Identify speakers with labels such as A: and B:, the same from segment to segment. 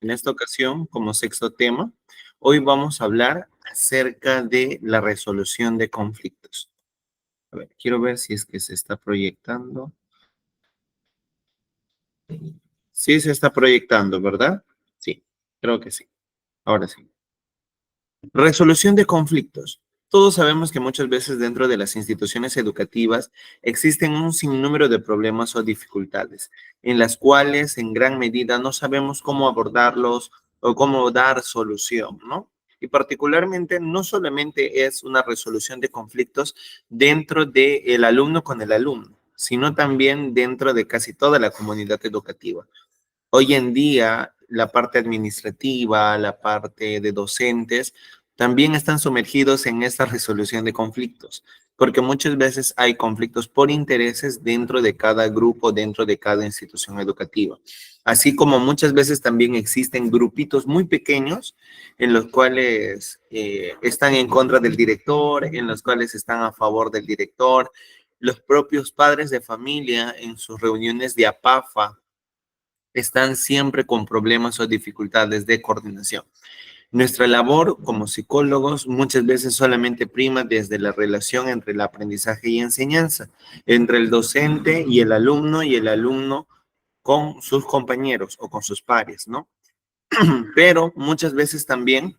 A: En esta ocasión, como sexto tema, hoy vamos a hablar acerca de la resolución de conflictos. A ver, quiero ver si es que se está proyectando. Sí, se está proyectando, ¿verdad? Sí, creo que sí. Ahora sí. Resolución de conflictos. Todos sabemos que muchas veces dentro de las instituciones educativas existen un sinnúmero de problemas o dificultades, en las cuales en gran medida no sabemos cómo abordarlos o cómo dar solución, ¿no? Y particularmente no solamente es una resolución de conflictos dentro del alumno con el alumno, sino también dentro de casi toda la comunidad educativa. Hoy en día, la parte administrativa, la parte de docentes, también están sumergidos en esta resolución de conflictos, porque muchas veces hay conflictos por intereses dentro de cada grupo, dentro de cada institución educativa. Así como muchas veces también existen grupitos muy pequeños en los cuales están en contra del director, en los cuales están a favor del director. Los propios padres de familia en sus reuniones de APAFA están siempre con problemas o dificultades de coordinación. Nuestra labor como psicólogos muchas veces solamente prima desde la relación entre el aprendizaje y enseñanza, entre el docente y el alumno con sus compañeros o con sus pares, ¿no? Pero muchas veces también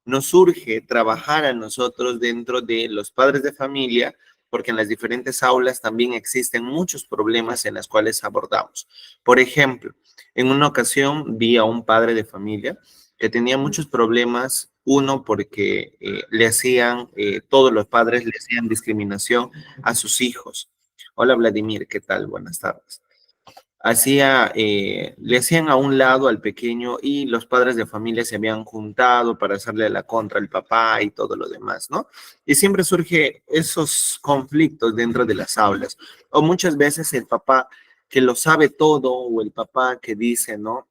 A: nos surge trabajar a nosotros dentro de los padres de familia, porque en las diferentes aulas también existen muchos problemas en los cuales abordamos. Por ejemplo, en una ocasión vi a un padre de familia que tenía muchos problemas, uno porque todos los padres le hacían discriminación a sus hijos. Hola Vladimir, ¿qué tal? Buenas tardes. Le hacían a un lado al pequeño y los padres de familia se habían juntado para hacerle la contra al papá y todo lo demás, ¿no? Y siempre surge esos conflictos dentro de las aulas. O muchas veces el papá que lo sabe todo o el papá que dice, ¿no?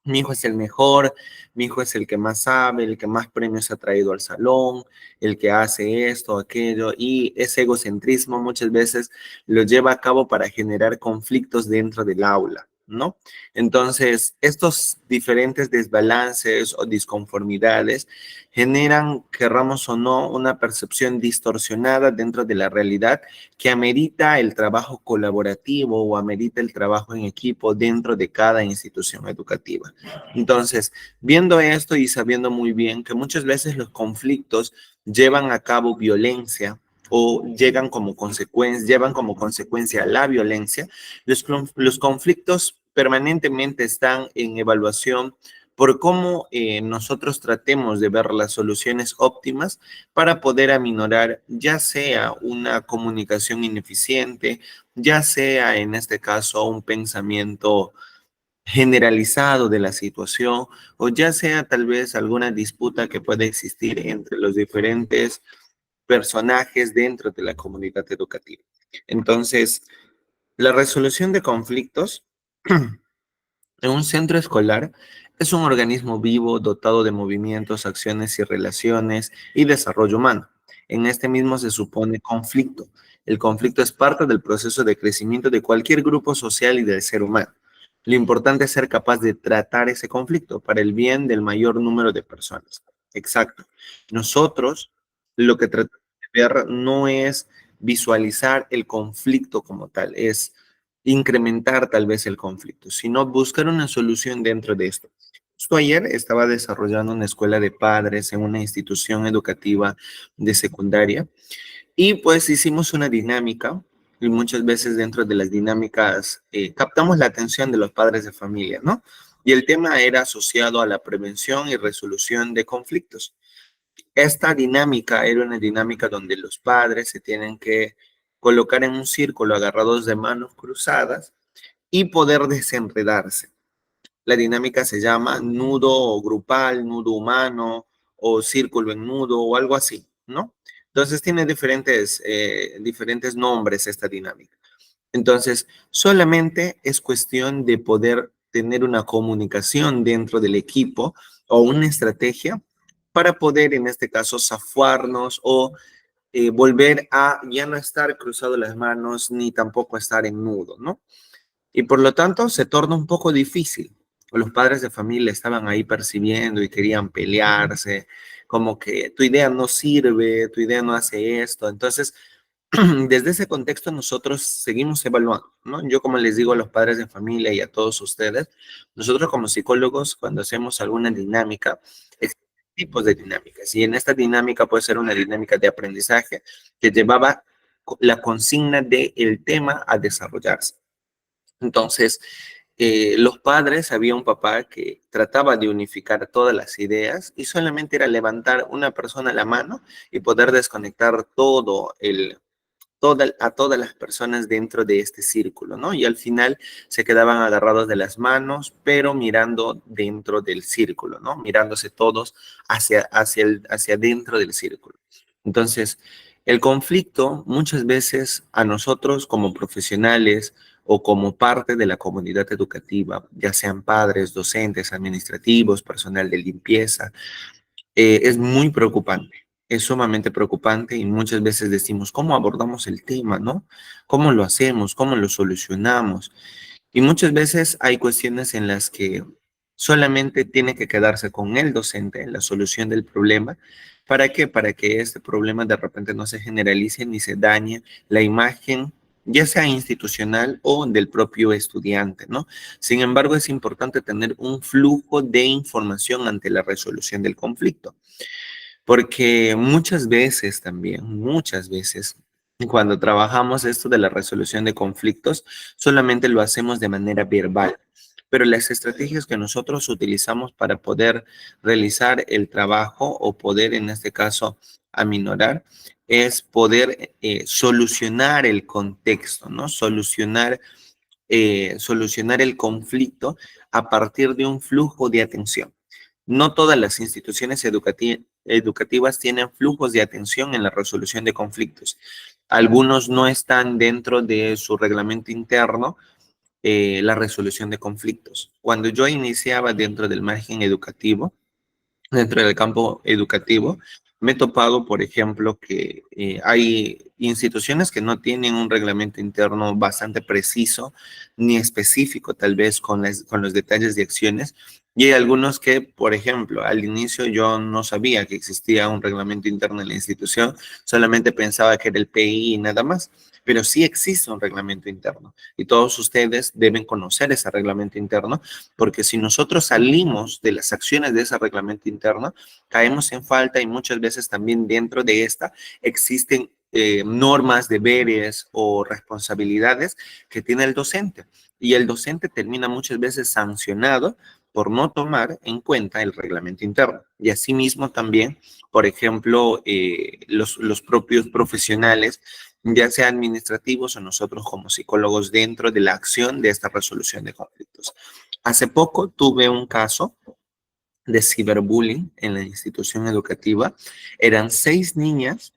A: Mi hijo es el mejor, mi hijo es el que más sabe, el que más premios ha traído al salón, el que hace esto, aquello, y ese egocentrismo muchas veces lo lleva a cabo para generar conflictos dentro del aula, ¿no? Entonces, estos diferentes desbalances o disconformidades generan, querramos o no, una percepción distorsionada dentro de la realidad que amerita el trabajo colaborativo o amerita el trabajo en equipo dentro de cada institución educativa. Entonces, viendo esto y sabiendo muy bien que muchas veces los conflictos llevan a cabo violencia o llevan como consecuencia la violencia, los conflictos permanentemente están en evaluación por cómo nosotros tratemos de ver las soluciones óptimas para poder aminorar ya sea una comunicación ineficiente, ya sea en este caso un pensamiento generalizado de la situación o ya sea tal vez alguna disputa que pueda existir entre los diferentes personajes dentro de la comunidad educativa. Entonces, la resolución de conflictos en un centro escolar es un organismo vivo dotado de movimientos, acciones y relaciones y desarrollo humano. En este mismo se supone conflicto. El conflicto es parte del proceso de crecimiento de cualquier grupo social y del ser humano. Lo importante es ser capaz de tratar ese conflicto para el bien del mayor número de personas. Exacto. Nosotros lo que tratamos de ver no es visualizar el conflicto como tal, es incrementar tal vez el conflicto, sino buscar una solución dentro de esto. Justo ayer estaba desarrollando una escuela de padres en una institución educativa de secundaria y pues hicimos una dinámica y muchas veces dentro de las dinámicas captamos la atención de los padres de familia, ¿no? Y el tema era asociado a la prevención y resolución de conflictos. Esta dinámica era una dinámica donde los padres se tienen que colocar en un círculo agarrados de manos cruzadas y poder desenredarse. La dinámica se llama nudo grupal, nudo humano o círculo en nudo o algo así, ¿no? Entonces tiene diferentes nombres esta dinámica. Entonces, solamente es cuestión de poder tener una comunicación dentro del equipo o una estrategia para poder, en este caso, zafarnos o volver a ya no estar cruzado las manos ni tampoco estar en nudo, ¿no? Y por lo tanto se torna un poco difícil. o los padres de familia estaban ahí percibiendo y querían pelearse, como que tu idea no sirve, tu idea no hace esto. Entonces, desde ese contexto nosotros seguimos evaluando, ¿no? Yo como les digo a los padres de familia y a todos ustedes, nosotros como psicólogos cuando hacemos alguna dinámica, existen tipos de dinámicas y en esta dinámica puede ser una dinámica de aprendizaje que llevaba la consigna del tema a desarrollarse. Entonces, los padres, había un papá que trataba de unificar todas las ideas y solamente era levantar una persona la mano y poder desconectar a todas las personas dentro de este círculo, ¿no? Y al final se quedaban agarrados de las manos, pero mirando dentro del círculo, ¿no? Mirándose todos hacia dentro del círculo. Entonces, el conflicto muchas veces a nosotros como profesionales o como parte de la comunidad educativa, ya sean padres, docentes, administrativos, personal de limpieza, es muy preocupante, es sumamente preocupante y muchas veces decimos, ¿cómo abordamos el tema, no? ¿Cómo lo hacemos? ¿Cómo lo solucionamos? Y muchas veces hay cuestiones en las que solamente tiene que quedarse con el docente en la solución del problema. ¿Para qué? Para que este problema de repente no se generalice ni se dañe la imagen, ya sea institucional o del propio estudiante, ¿no? Sin embargo, es importante tener un flujo de información ante la resolución del conflicto. Porque muchas veces también, muchas veces, cuando trabajamos esto de la resolución de conflictos, solamente lo hacemos de manera verbal. Pero las estrategias que nosotros utilizamos para poder realizar el trabajo o poder, en este caso, aminorar, es poder solucionar el contexto, ¿no? Solucionar el conflicto a partir de un flujo de atención. No todas las instituciones educativas tienen flujos de atención en la resolución de conflictos. Algunos no están dentro de su reglamento interno, la resolución de conflictos. Cuando yo iniciaba dentro del margen educativo, dentro del campo educativo, me he topado, por ejemplo, que hay instituciones que no tienen un reglamento interno bastante preciso ni específico, tal vez con los detalles de acciones. Y hay algunos que, por ejemplo, al inicio yo no sabía que existía un reglamento interno en la institución, solamente pensaba que era el PI y nada más, pero sí existe un reglamento interno y todos ustedes deben conocer ese reglamento interno porque si nosotros salimos de las acciones de ese reglamento interno, caemos en falta y muchas veces también dentro de esta existen normas, deberes o responsabilidades que tiene el docente. Y el docente termina muchas veces sancionado por no tomar en cuenta el reglamento interno. Y asimismo también, por ejemplo, los propios profesionales, ya sea administrativos o nosotros como psicólogos dentro de la acción de esta resolución de conflictos. Hace poco tuve un caso de ciberbullying en la institución educativa. Eran 6 niñas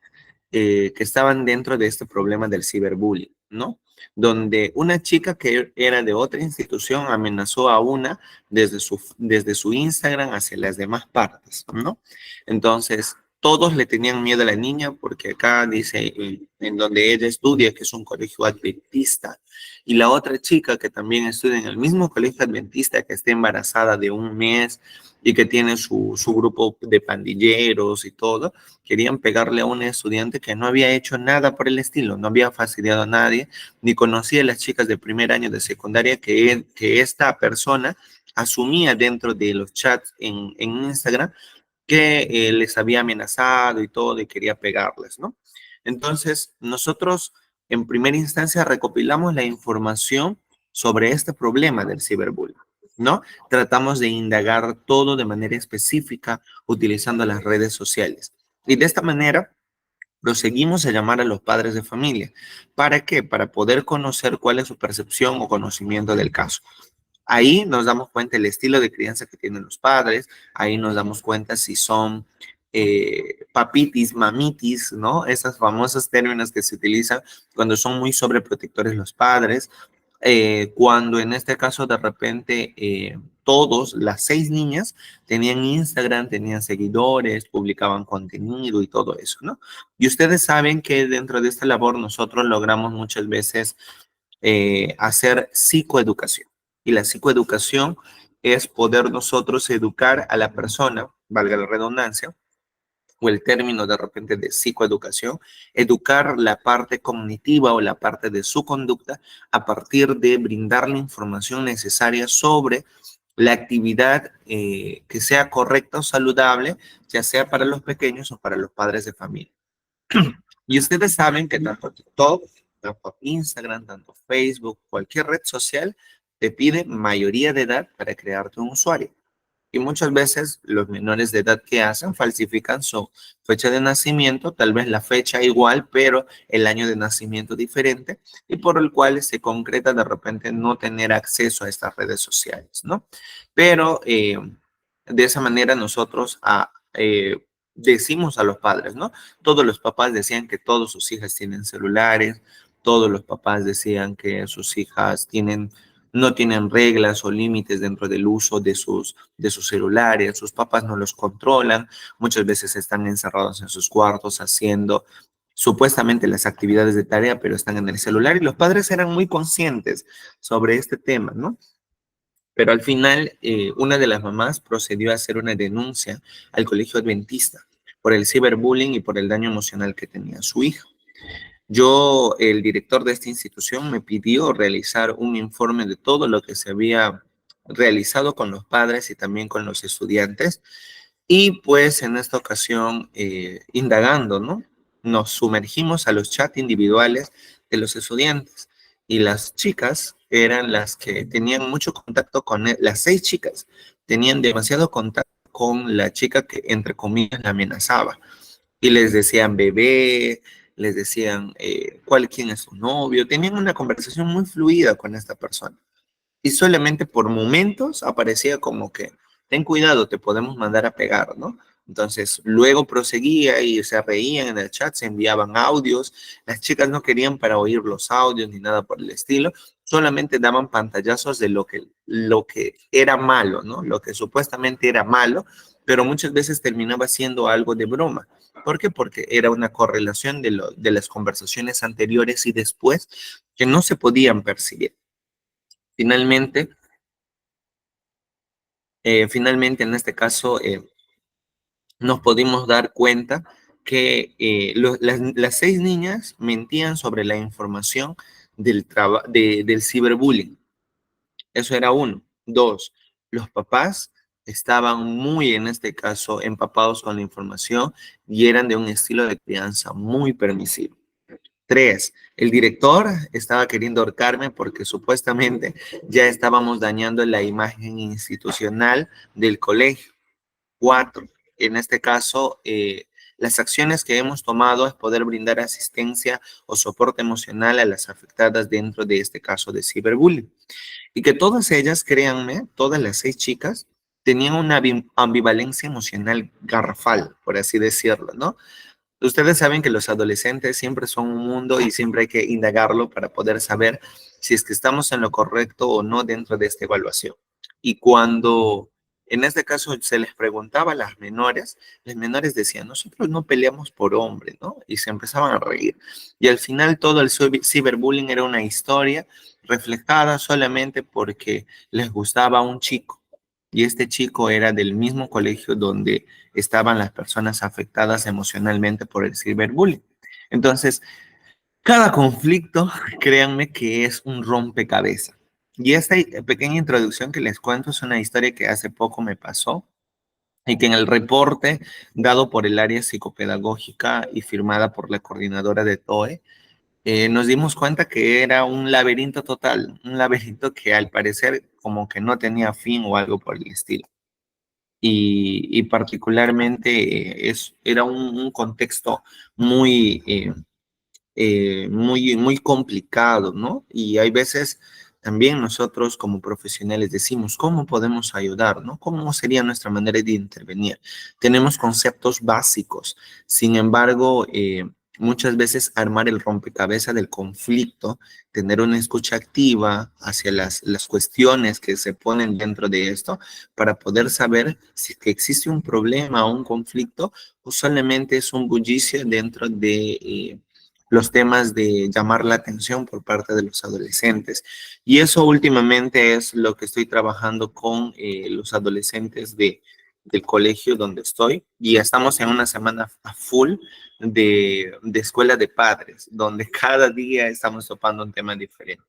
A: que estaban dentro de este problema del ciberbullying, ¿no? Donde una chica que era de otra institución amenazó a una desde su Instagram hacia las demás partes, ¿no? Entonces, todos le tenían miedo a la niña porque acá dice en donde ella estudia que es un colegio adventista y la otra chica que también estudia en el mismo colegio adventista que está embarazada de un mes y que tiene su grupo de pandilleros y todo, querían pegarle a un estudiante que no había hecho nada por el estilo, no había fastidiado a nadie, ni conocía a las chicas de primer año de secundaria que esta persona asumía dentro de los chats en Instagram que les había amenazado y todo y quería pegarles, ¿no? Entonces, nosotros en primera instancia recopilamos la información sobre este problema del ciberbullying, ¿no? Tratamos de indagar todo de manera específica utilizando las redes sociales. Y de esta manera proseguimos a llamar a los padres de familia. ¿Para qué? Para poder conocer cuál es su percepción o conocimiento del caso. Ahí nos damos cuenta el estilo de crianza que tienen los padres, ahí nos damos cuenta si son papitis, mamitis, ¿no? Esas famosas términos que se utilizan cuando son muy sobreprotectores los padres, cuando en este caso de repente todos, las 6 niñas, tenían Instagram, tenían seguidores, publicaban contenido y todo eso, ¿no? Y ustedes saben que dentro de esta labor nosotros logramos muchas veces hacer psicoeducación. Y la psicoeducación es poder nosotros educar a la persona, valga la redundancia, o el término de repente de psicoeducación, educar la parte cognitiva o la parte de su conducta a partir de brindarle información necesaria sobre la actividad que sea correcta o saludable, ya sea para los pequeños o para los padres de familia. Y ustedes saben que tanto TikTok, tanto Instagram, tanto Facebook, cualquier red social, te pide mayoría de edad para crearte un usuario. Y muchas veces los menores de edad que hacen falsifican su fecha de nacimiento, tal vez la fecha igual, pero el año de nacimiento diferente, y por el cual se concreta de repente no tener acceso a estas redes sociales, ¿no? Pero de esa manera nosotros decimos a los padres, ¿no? Todos los papás decían que todos sus hijas tienen celulares, todos los papás decían que sus hijas no tienen reglas o límites dentro del uso de sus celulares, sus papás no los controlan, muchas veces están encerrados en sus cuartos haciendo supuestamente las actividades de tarea, pero están en el celular y los padres eran muy conscientes sobre este tema, ¿no? Pero al final, una de las mamás procedió a hacer una denuncia al colegio adventista por el ciberbullying y por el daño emocional que tenía su hija. El director de esta institución, me pidió realizar un informe de todo lo que se había realizado con los padres y también con los estudiantes. Y pues en esta ocasión, indagando, ¿no? Nos sumergimos a los chats individuales de los estudiantes y las chicas eran las que tenían mucho contacto con él. Las 6 chicas tenían demasiado contacto con la chica que, entre comillas, la amenazaba y les decían bebé, les decían quién es su novio, tenían una conversación muy fluida con esta persona. Y solamente por momentos aparecía como que, ten cuidado, te podemos mandar a pegar, ¿no? Entonces, luego proseguía y se reían en el chat, se enviaban audios, las chicas no querían para oír los audios ni nada por el estilo, solamente daban pantallazos de lo que era malo, ¿no? Lo que supuestamente era malo, pero muchas veces terminaba siendo algo de broma. ¿Por qué? Porque era una correlación de las conversaciones anteriores y después que no se podían percibir. Finalmente, finalmente en este caso, nos pudimos dar cuenta que las 6 niñas mentían sobre la información del ciberbullying. Eso era uno. Dos, los papás estaban muy, en este caso, empapados con la información y eran de un estilo de crianza muy permisivo. Tres, el director estaba queriendo ahorcarme porque supuestamente ya estábamos dañando la imagen institucional del colegio. Cuatro, en este caso, las acciones que hemos tomado es poder brindar asistencia o soporte emocional a las afectadas dentro de este caso de ciberbullying. Y que todas ellas, créanme, todas las 6 chicas, tenían una ambivalencia emocional garrafal, por así decirlo, ¿no? Ustedes saben que los adolescentes siempre son un mundo y siempre hay que indagarlo para poder saber si es que estamos en lo correcto o no dentro de esta evaluación. Y cuando en este caso se les preguntaba a las menores decían, nosotros no peleamos por hombre, ¿no? Y se empezaban a reír. Y al final todo el ciberbullying era una historia reflejada solamente porque les gustaba un chico. Y este chico era del mismo colegio donde estaban las personas afectadas emocionalmente por el ciberbullying. Entonces, cada conflicto, créanme que es un rompecabezas. Y esta pequeña introducción que les cuento es una historia que hace poco me pasó y que en el reporte dado por el área psicopedagógica y firmada por la coordinadora de TOE, nos dimos cuenta que era un laberinto total, un laberinto que al parecer como que no tenía fin o algo por el estilo. Y particularmente era un contexto muy, muy complicado, ¿no? Y hay veces también nosotros como profesionales decimos, ¿cómo podemos ayudar, no? ¿Cómo sería nuestra manera de intervenir? Tenemos conceptos básicos, sin embargo, muchas veces armar el rompecabezas del conflicto, tener una escucha activa hacia las cuestiones que se ponen dentro de esto, para poder saber si es que existe un problema o un conflicto, o solamente es un bullicio dentro de los temas de llamar la atención por parte de los adolescentes. Y eso últimamente es lo que estoy trabajando con los adolescentes del colegio donde estoy. Y estamos en una semana a full de escuela de padres, donde cada día estamos topando un tema diferente.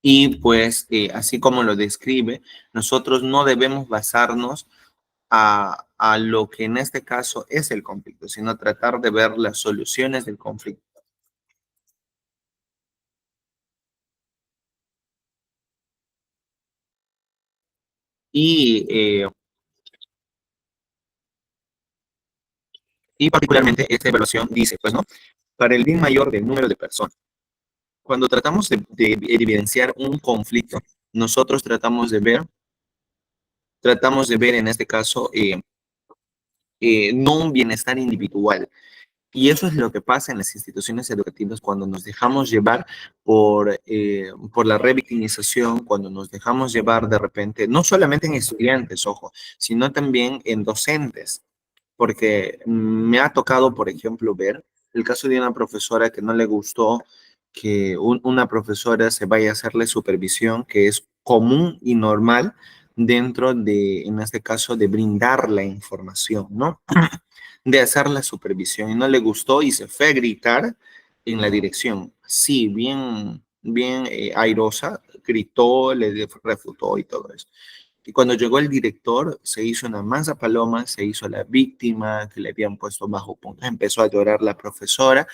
A: Y pues, así como lo describe, nosotros no debemos basarnos a lo que en este caso es el conflicto, sino tratar de ver las soluciones del conflicto. Y, y particularmente esta evaluación dice, pues no, para el bien mayor del número de personas. Cuando tratamos de evidenciar un conflicto, nosotros tratamos de ver en este caso no un bienestar individual. Y eso es lo que pasa en las instituciones educativas cuando nos dejamos llevar por la revictimización, cuando nos dejamos llevar de repente, no solamente en estudiantes, ojo, sino también en docentes, porque me ha tocado, por ejemplo, ver el caso de una profesora que no le gustó que una profesora se vaya a hacerle supervisión, que es común y normal dentro de, en este caso, de brindar la información, ¿no? De hacer la supervisión y no le gustó y se fue a gritar en la dirección. Sí, bien airosa, gritó, refutó y todo eso. Y cuando llegó el director, se hizo una mansa paloma, se hizo la víctima que le habían puesto bajo punto. Empezó a llorar la profesora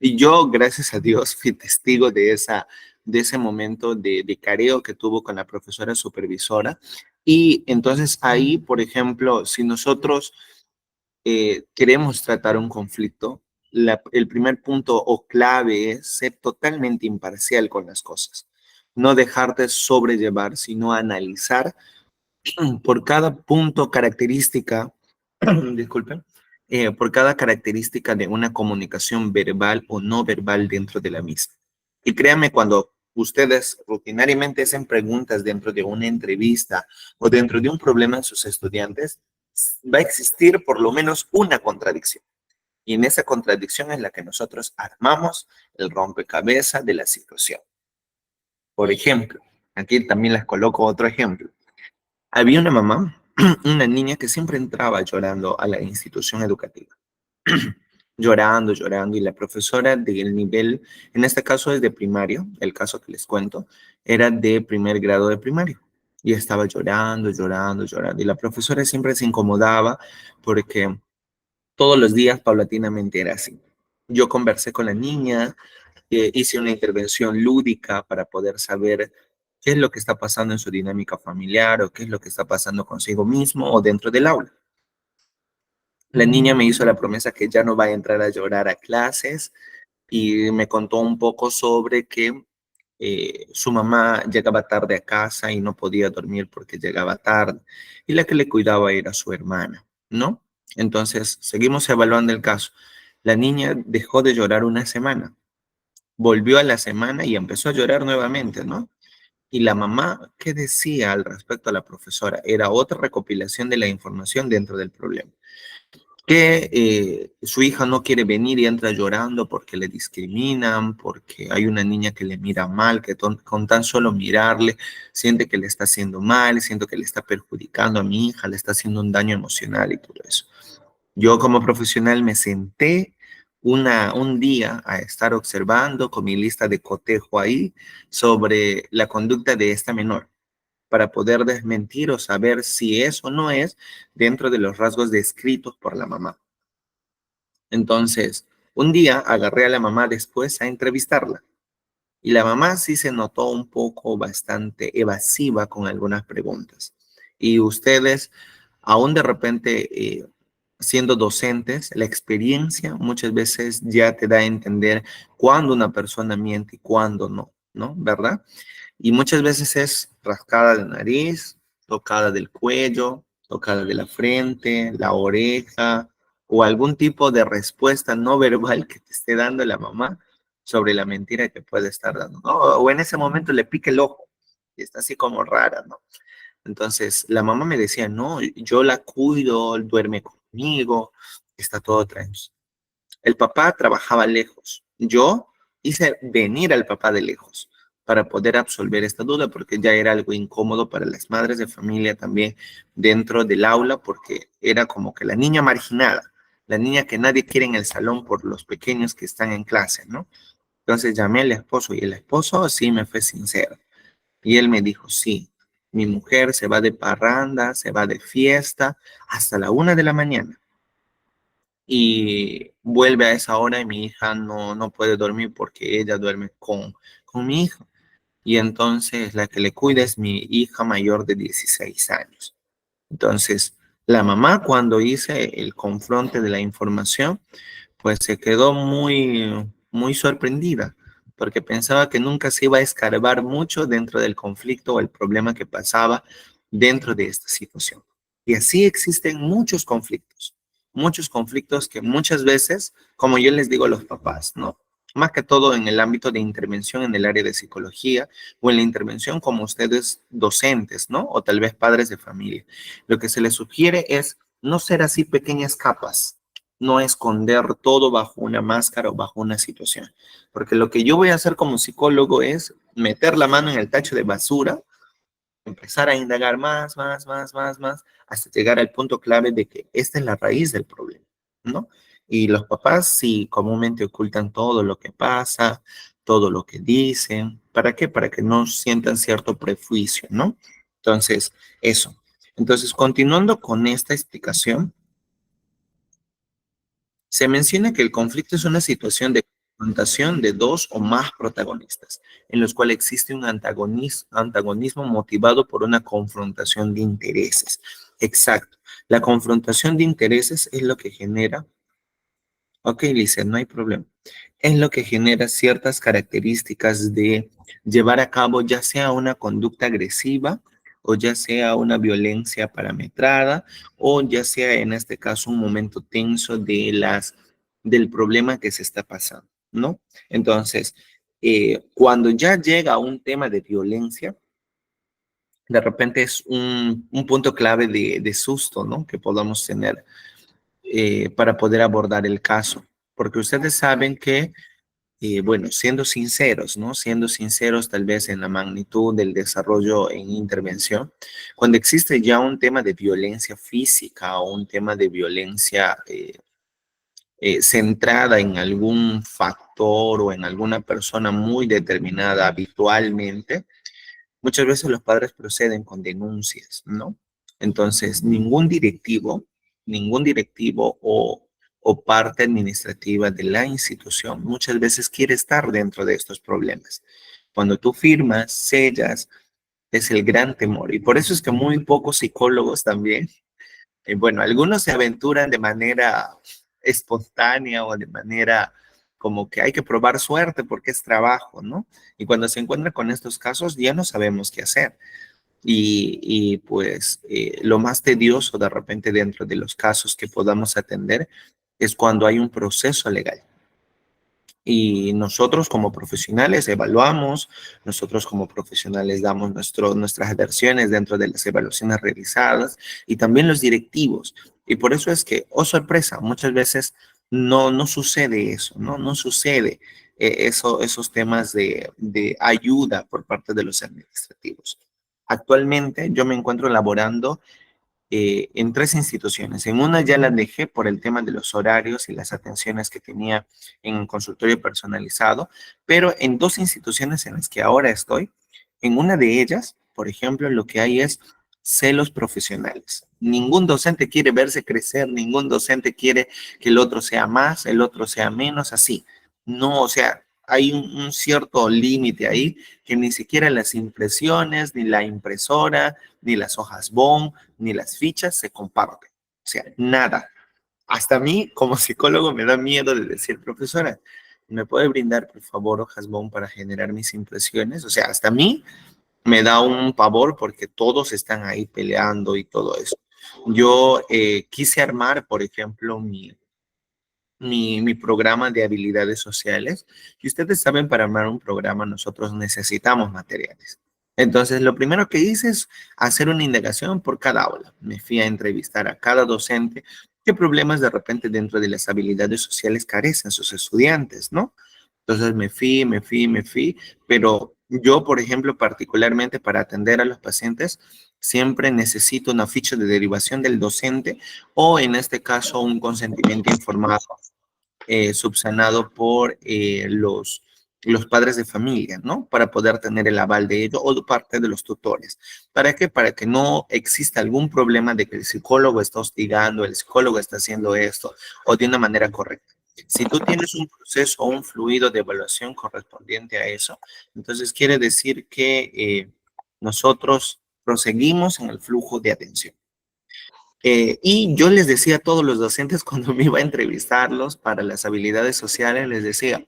A: y yo, gracias a Dios, fui testigo de ese momento de careo que tuvo con la profesora supervisora. Y entonces ahí, por ejemplo, si nosotros queremos tratar un conflicto, el primer punto o clave es ser totalmente imparcial con las cosas. No dejarte sobrellevar, sino analizar por cada punto característica, disculpen, por cada característica de una comunicación verbal o no verbal dentro de la misma. Y créanme, cuando ustedes rutinariamente hacen preguntas dentro de una entrevista o dentro de un problema en sus estudiantes, va a existir por lo menos una contradicción. Y en esa contradicción es la que nosotros armamos el rompecabezas de la situación. Por ejemplo, aquí también les coloco otro ejemplo. Había una mamá, una niña que siempre entraba llorando a la institución educativa, llorando, llorando, y la profesora del nivel, en este caso es de primario, el caso que les cuento, era de primer grado de primario, y estaba llorando, llorando, llorando, y la profesora siempre se incomodaba porque todos los días paulatinamente era así. Yo conversé con la niña, hice una intervención lúdica para poder saber qué es lo que está pasando en su dinámica familiar o qué es lo que está pasando consigo mismo o dentro del aula. La niña me hizo la promesa que ya no va a entrar a llorar a clases y me contó un poco sobre que su mamá llegaba tarde a casa y no podía dormir porque llegaba tarde y la que le cuidaba era su hermana, ¿no? Entonces, seguimos evaluando el caso. La niña dejó de llorar una semana, volvió a la semana y empezó a llorar nuevamente, ¿no? Y la mamá, ¿qué decía al respecto a la profesora? Era otra recopilación de la información dentro del problema. Que su hija no quiere venir y entra llorando porque le discriminan, porque hay una niña que le mira mal, que con tan solo mirarle siente que le está haciendo mal, siente que le está perjudicando a mi hija, le está haciendo un daño emocional y todo eso. Yo como profesional me senté un día a estar observando con mi lista de cotejo ahí sobre la conducta de esta menor para poder desmentir o saber si es o no es dentro de los rasgos descritos por la mamá. Entonces, un día agarré a la mamá después a entrevistarla y la mamá sí se notó un poco bastante evasiva con algunas preguntas. Y ustedes, aún de repente, siendo docentes, la experiencia muchas veces ya te da a entender cuándo una persona miente y cuándo no, ¿no? ¿Verdad? Y muchas veces es rascada de nariz, tocada del cuello, tocada de la frente, la oreja, o algún tipo de respuesta no verbal que te esté dando la mamá sobre la mentira que puede estar dando, ¿no? O en ese momento le pique el ojo y está así como rara, ¿no? Entonces la mamá me decía, no, yo la cuido, duerme conmigo, está todo tranquilo. El papá trabajaba lejos. Yo hice venir al papá de lejos para poder absolver esta duda, porque ya era algo incómodo para las madres de familia también dentro del aula, porque era como que la niña marginada, la niña que nadie quiere en el salón por los pequeños que están en clase, ¿no? Entonces llamé al esposo y el esposo sí me fue sincero. Y él me dijo, sí, mi mujer se va de parranda, se va de fiesta hasta la 1 de la mañana y vuelve a esa hora y mi hija no puede dormir porque ella duerme con mi hijo. Y entonces la que le cuida es mi hija mayor de 16 años. Entonces, la mamá cuando hice el confronte de la información, pues se quedó muy sorprendida, porque pensaba que nunca se iba a escarbar mucho dentro del conflicto o el problema que pasaba dentro de esta situación. Y así existen muchos conflictos que muchas veces, como yo les digo a los papás, ¿no? Más que todo en el ámbito de intervención en el área de psicología o en la intervención como ustedes docentes, ¿no? O tal vez padres de familia. Lo que se les sugiere es no ser así pequeñas capas, no esconder todo bajo una máscara o bajo una situación. Porque lo que yo voy a hacer como psicólogo es meter la mano en el tacho de basura, empezar a indagar más, hasta llegar al punto clave de que esta es la raíz del problema, ¿no? Y los papás sí comúnmente ocultan todo lo que pasa, todo lo que dicen. ¿Para qué? Para que no sientan cierto prejuicio, ¿no? Entonces, eso. Entonces, continuando con esta explicación, se menciona que el conflicto es una situación de confrontación de dos o más protagonistas, en los cuales existe un antagonismo motivado por una confrontación de intereses. Exacto. La confrontación de intereses es lo que genera. Ok, Lisa, no hay problema. Es lo que genera ciertas características de llevar a cabo ya sea una conducta agresiva o ya sea una violencia parametrada o ya sea en este caso un momento tenso del problema que se está pasando, ¿no? Entonces, cuando ya llega a un tema de violencia, de repente es un punto clave de susto, ¿no? Que podamos tener para poder abordar el caso. Porque ustedes saben que, bueno, siendo sinceros, ¿no? Siendo sinceros tal vez en la magnitud del desarrollo en intervención, cuando existe ya un tema de violencia física o un tema de violencia centrada en algún factor o en alguna persona muy determinada habitualmente, muchas veces los padres proceden con denuncias, ¿no? Entonces, ningún directivo o parte administrativa de la institución muchas veces quiere estar dentro de estos problemas. Cuando tú firmas, sellas, es el gran temor. Y por eso es que muy pocos psicólogos también, bueno, algunos se aventuran de manera espontánea o de manera como que hay que probar suerte porque es trabajo, ¿no? Y cuando se encuentra con estos casos ya no sabemos qué hacer. Y pues lo más tedioso de repente dentro de los casos que podamos atender es cuando hay un proceso legal. Y nosotros como profesionales evaluamos, nosotros como profesionales damos nuestras versiones dentro de las evaluaciones realizadas y también los directivos. Y por eso es que, oh sorpresa, muchas veces no sucede eso, no sucede esos temas de ayuda por parte de los administrativos. Actualmente yo me encuentro elaborando en 3 instituciones. En una ya la dejé por el tema de los horarios y las atenciones que tenía en un consultorio personalizado, pero en 2 instituciones en las que ahora estoy, en una de ellas, por ejemplo, lo que hay es celos profesionales. Ningún docente quiere verse crecer, ningún docente quiere que el otro sea más, el otro sea menos, así. No, o sea, hay un cierto límite ahí que ni siquiera las impresiones, ni la impresora, ni las hojas bond, ni las fichas se comparten. O sea, nada. Hasta a mí, como psicólogo, me da miedo de decir, profesora, ¿me puede brindar, por favor, hojas bond para generar mis impresiones? O sea, hasta a mí me da un pavor porque todos están ahí peleando y todo eso. Yo quise armar, por ejemplo, mi programa de habilidades sociales. Y ustedes saben, para armar un programa nosotros necesitamos materiales. Entonces, lo primero que hice es hacer una indagación por cada aula. Me fui a entrevistar a cada docente qué problemas de repente dentro de las habilidades sociales carecen sus estudiantes, ¿no? Entonces me fui, pero yo, por ejemplo, particularmente para atender a los pacientes, siempre necesito una ficha de derivación del docente o en este caso un consentimiento informado subsanado por los padres de familia, ¿no? Para poder tener el aval de ello o de parte de los tutores. ¿Para qué? Para que no exista algún problema de que el psicólogo está hostigando, el psicólogo está haciendo esto o de una manera correcta. Si tú tienes un proceso o un fluido de evaluación correspondiente a eso, entonces quiere decir que nosotros proseguimos en el flujo de atención. Y yo les decía a todos los docentes cuando me iba a entrevistarlos para las habilidades sociales, les decía,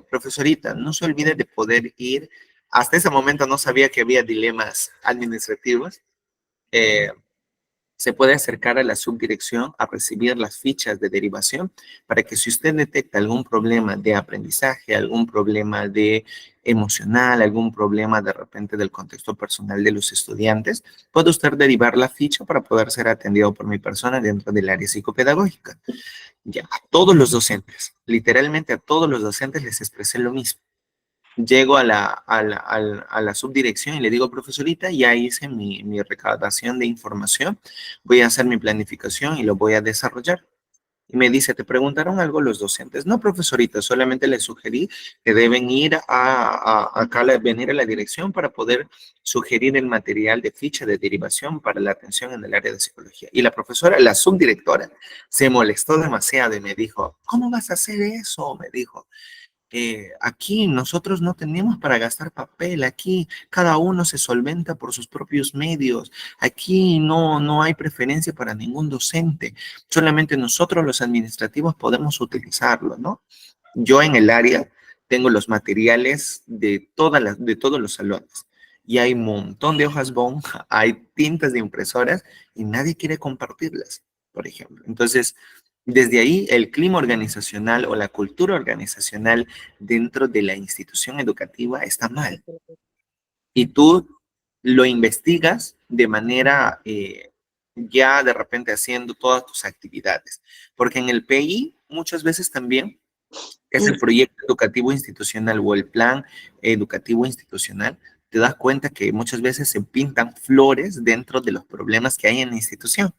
A: profesorita, no se olvide de poder ir, hasta ese momento no sabía que había dilemas administrativos, eh, se puede acercar a la subdirección a recibir las fichas de derivación para que si usted detecta algún problema de aprendizaje, algún problema de emocional, algún problema de repente del contexto personal de los estudiantes, puede usted derivar la ficha para poder ser atendido por mi persona dentro del área psicopedagógica. Ya, a todos los docentes, literalmente a todos los docentes les expresé lo mismo. Llego a la subdirección y le digo, profesorita, ya hice mi recaudación de información, voy a hacer mi planificación y lo voy a desarrollar. Y me dice, ¿te preguntaron algo los docentes? No, profesorita, solamente les sugerí que deben ir acá, venir a la dirección para poder sugerir el material de ficha de derivación para la atención en el área de psicología. Y la profesora, la subdirectora, se molestó demasiado y me dijo, ¿cómo vas a hacer eso? Me dijo aquí nosotros no tenemos para gastar papel, aquí cada uno se solventa por sus propios medios, aquí no hay preferencia para ningún docente, solamente nosotros los administrativos podemos utilizarlo, ¿no? Yo en el área tengo los materiales de todos los salones y hay un montón de hojas bond, hay tintas de impresoras y nadie quiere compartirlas, por ejemplo. Entonces, desde ahí, el clima organizacional o la cultura organizacional dentro de la institución educativa está mal. Y tú lo investigas de manera ya de repente haciendo todas tus actividades. Porque en el PI muchas veces también es el proyecto educativo institucional o el plan educativo institucional, te das cuenta que muchas veces se pintan flores dentro de los problemas que hay en la institución.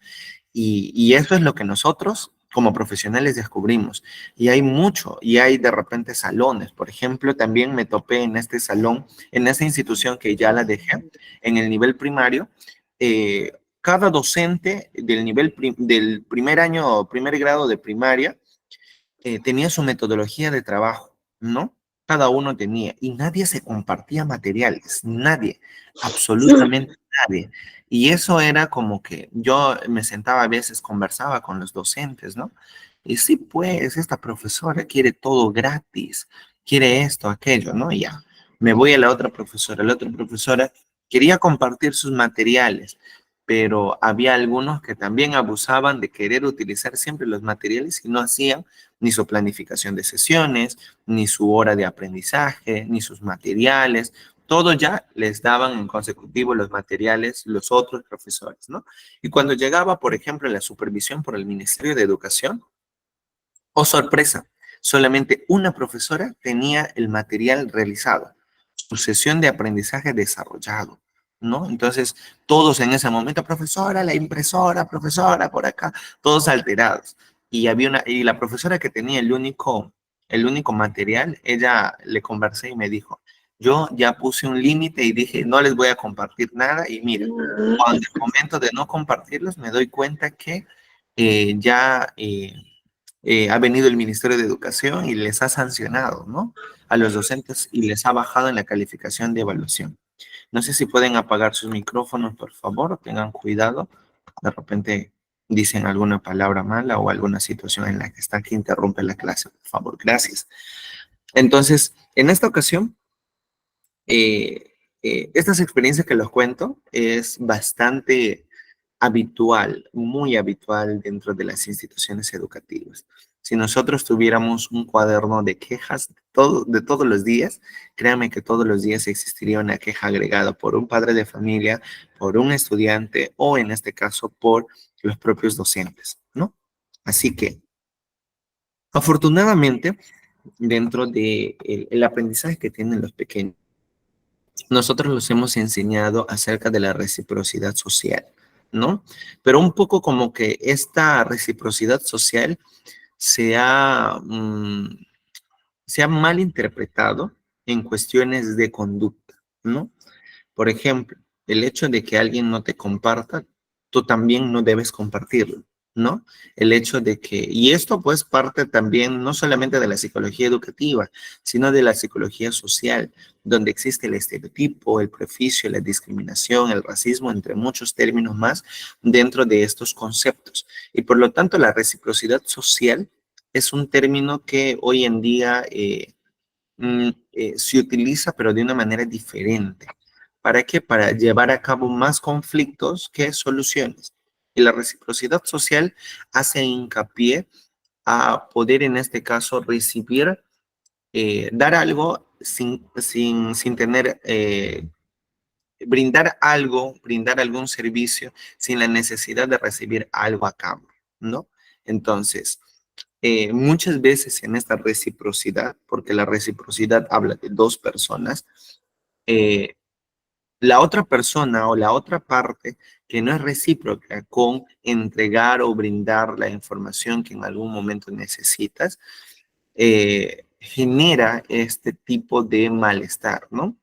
A: Y eso es lo que nosotros como profesionales descubrimos. Y hay mucho, y hay de repente salones. Por ejemplo, también me topé en este salón, en esta institución que ya la dejé, en el nivel primario, cada docente del primer año o primer grado de primaria tenía su metodología de trabajo, ¿no? Cada uno tenía, y nadie se compartía materiales, nadie, absolutamente nadie. Y eso era como que yo me sentaba a veces, conversaba con los docentes, ¿no? Y sí, pues, esta profesora quiere todo gratis, quiere esto, aquello, ¿no? Y ya, me voy a la otra profesora quería compartir sus materiales, pero había algunos que también abusaban de querer utilizar siempre los materiales y no hacían ni su planificación de sesiones, ni su hora de aprendizaje, ni sus materiales. Todo ya les daban en consecutivo los materiales los otros profesores, ¿no? Y cuando llegaba, por ejemplo, la supervisión por el Ministerio de Educación, oh sorpresa, solamente una profesora tenía el material realizado, su sesión de aprendizaje desarrollado, ¿no? Entonces, todos en ese momento, profesora, la impresora, profesora, por acá, todos alterados. Y la profesora que tenía el único material, ella le conversé y me dijo, yo ya puse un límite y dije, no les voy a compartir nada. Y mira, cuando el momento de no compartirlos, me doy cuenta que ya ha venido el Ministerio de Educación y les ha sancionado, ¿no? A los docentes y les ha bajado en la calificación de evaluación. No sé si pueden apagar sus micrófonos, por favor, tengan cuidado. De repente dicen alguna palabra mala o alguna situación en la que están que interrumpe la clase, por favor. Gracias. Entonces, en esta ocasión, estas experiencias que les cuento es bastante habitual, muy habitual dentro de las instituciones educativas. Si nosotros tuviéramos un cuaderno de quejas de todos los días, créanme que todos los días existiría una queja agregada por un padre de familia, por un estudiante o en este caso por los propios docentes, ¿no? Así que, afortunadamente, dentro de el aprendizaje que tienen los pequeños, nosotros los hemos enseñado acerca de la reciprocidad social, ¿no? Pero un poco como que esta reciprocidad social se ha, se ha mal interpretado en cuestiones de conducta, ¿no? Por ejemplo, el hecho de que alguien no te comparta, tú también no debes compartirlo, ¿no? El hecho de que, y esto pues parte también no solamente de la psicología educativa, sino de la psicología social, donde existe el estereotipo, el prejuicio, la discriminación, el racismo, entre muchos términos más dentro de estos conceptos. Y por lo tanto, la reciprocidad social es un término que hoy en día se utiliza, pero de una manera diferente. ¿Para qué? Para llevar a cabo más conflictos que soluciones. Y la reciprocidad social hace hincapié a poder, en este caso, recibir, dar algo sin tener, brindar algo, brindar algún servicio sin la necesidad de recibir algo a cambio, ¿no? Entonces, muchas veces en esta reciprocidad, porque la reciprocidad habla de dos personas, eh, la otra persona o la otra parte que no es recíproca con entregar o brindar la información que en algún momento necesitas, genera este tipo de malestar, ¿no?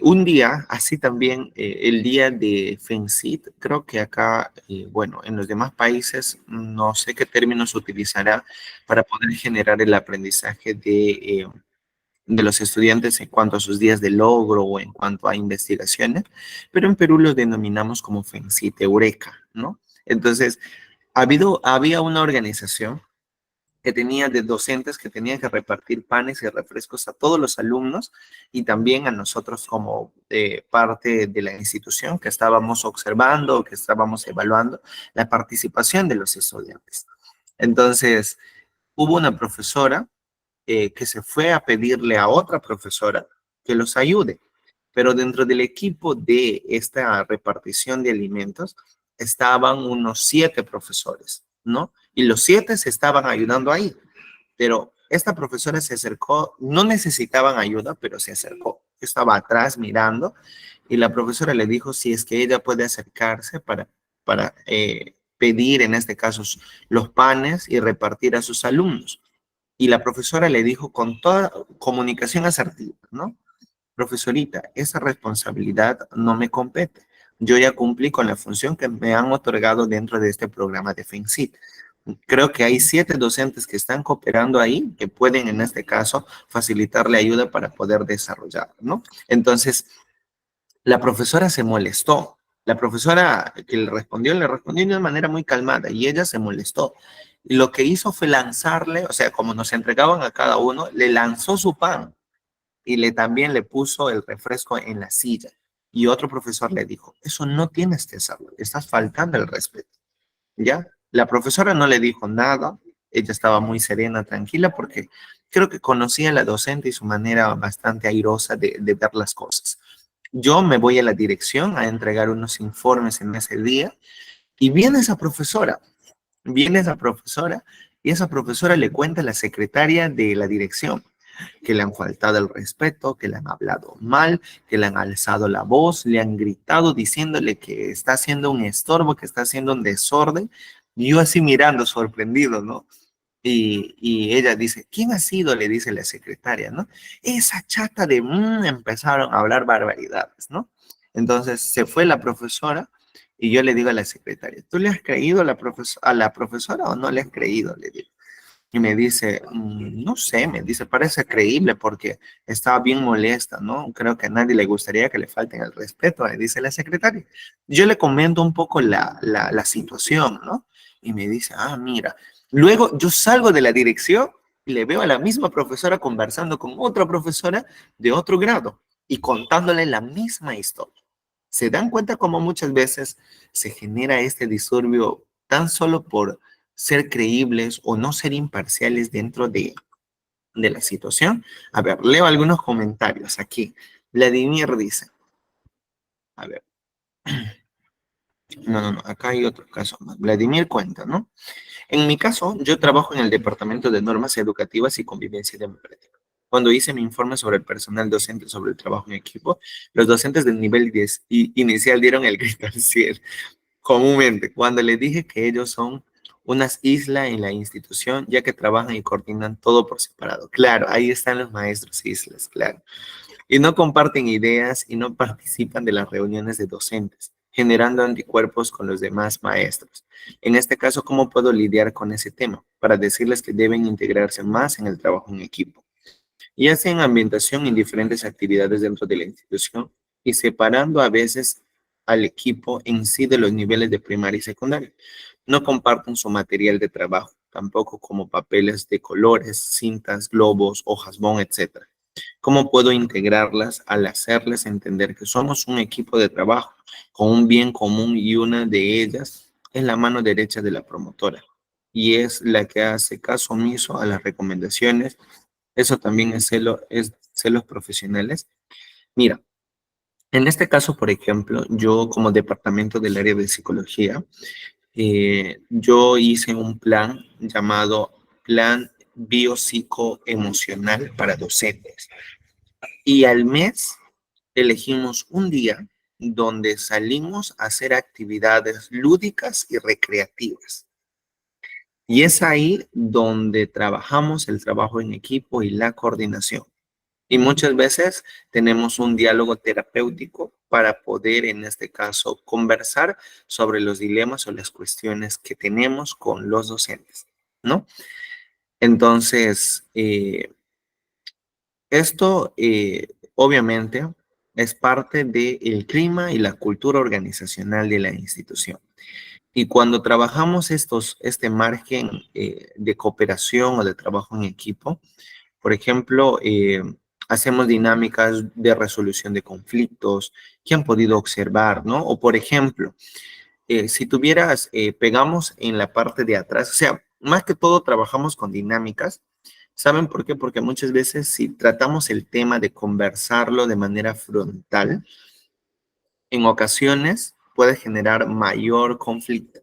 A: Un día, así también el día de FENSIT, creo que acá, bueno, en los demás países no sé qué términos utilizará para poder generar el aprendizaje de los estudiantes en cuanto a sus días de logro o en cuanto a investigaciones, pero en Perú lo denominamos como FENSIT Eureka, ¿no? Entonces, había una organización que tenía de docentes que tenían que repartir panes y refrescos a todos los alumnos y también a nosotros como parte de la institución que estábamos observando, que estábamos evaluando la participación de los estudiantes. Entonces, hubo una profesora que se fue a pedirle a otra profesora que los ayude, pero dentro del equipo de esta repartición de alimentos estaban unos 7 profesores, ¿no? Y los 7 se estaban ayudando ahí, pero esta profesora se acercó, no necesitaban ayuda, pero se acercó. Yo estaba atrás mirando y la profesora le dijo si es que ella puede acercarse para pedir, en este caso, los panes y repartir a sus alumnos. Y la profesora le dijo con toda comunicación asertiva, ¿no? Profesorita, esa responsabilidad no me compete. Yo ya cumplí con la función que me han otorgado dentro de este programa de FENSIT. Creo que hay 7 docentes que están cooperando ahí, que pueden en este caso facilitarle ayuda para poder desarrollar, ¿no? Entonces, la profesora se molestó. La profesora que le respondió de una manera muy calmada y ella se molestó. Y lo que hizo fue lanzarle, o sea, como nos entregaban a cada uno, le lanzó su pan y también le puso el refresco en la silla. Y otro profesor le dijo, eso no tienes que hacerlo, estás faltando el respeto. ¿Ya? La profesora no le dijo nada, ella estaba muy serena, tranquila, porque creo que conocía a la docente y su manera bastante airosa de ver las cosas. Yo me voy a la dirección a entregar unos informes en ese día y viene esa profesora y esa profesora le cuenta a la secretaria de la dirección que le han faltado el respeto, que le han hablado mal, que le han alzado la voz, le han gritado diciéndole que está haciendo un estorbo, que está haciendo un desorden. Y yo así mirando, sorprendido, ¿no? Y ella dice, ¿quién ha sido? Le dice la secretaria, ¿no? Esa chata de... empezaron a hablar barbaridades, ¿no? Entonces se fue la profesora y yo le digo a la secretaria, ¿tú le has creído a a la profesora o no le has creído? Le digo. Y me dice, no sé, me dice, parece creíble porque estaba bien molesta, ¿no? Creo que a nadie le gustaría que le falten el respeto, me dice la secretaria. Yo le comento un poco la situación, ¿no? Y me dice, mira, luego yo salgo de la dirección y le veo a la misma profesora conversando con otra profesora de otro grado y contándole la misma historia. ¿Se dan cuenta cómo muchas veces se genera este disturbio tan solo por ser creíbles o no ser imparciales dentro de la situación? A ver, leo algunos comentarios aquí. Vladimir dice, a ver, No, no, no, acá hay otro caso más. Vladimir cuenta, ¿no? En mi caso, yo trabajo en el Departamento de Normas Educativas y Convivencia Democrática. Cuando hice mi informe sobre el personal docente sobre el trabajo en equipo, los docentes del nivel 10 inicial dieron el grito al cielo. Comúnmente, cuando les dije que ellos son unas islas en la institución, ya que trabajan y coordinan todo por separado. Claro, ahí están los maestros islas, claro. Y no comparten ideas y no participan de las reuniones de docentes, generando anticuerpos con los demás maestros. En este caso, ¿cómo puedo lidiar con ese tema? Para decirles que deben integrarse más en el trabajo en equipo, y hacen ambientación en diferentes actividades dentro de la institución y separando a veces al equipo en sí de los niveles de primaria y secundaria. No comparten su material de trabajo, tampoco como papeles de colores, cintas, globos, hojas bond, etcétera. ¿Cómo puedo integrarlas al hacerles entender que somos un equipo de trabajo con un bien común y una de ellas es la mano derecha de la promotora y es la que hace caso omiso a las recomendaciones? Eso también es celos profesionales. Mira, en este caso, por ejemplo, yo como departamento del área de psicología, yo hice un plan llamado Plan Biopsicoemocional para docentes. Y al mes elegimos un día donde salimos a hacer actividades lúdicas y recreativas. Y es ahí donde trabajamos el trabajo en equipo y la coordinación. Y muchas veces tenemos un diálogo terapéutico para poder, en este caso, conversar sobre los dilemas o las cuestiones que tenemos con los docentes, ¿no? Entonces, esto obviamente es parte del clima y la cultura organizacional de la institución. Y cuando trabajamos este margen de cooperación o de trabajo en equipo, por ejemplo, hacemos dinámicas de resolución de conflictos que han podido observar, ¿no? O por ejemplo, si tuvieras, pegamos en la parte de atrás, o sea, más que todo trabajamos con dinámicas. ¿Saben por qué? Porque muchas veces si tratamos el tema de conversarlo de manera frontal, en ocasiones puede generar mayor conflicto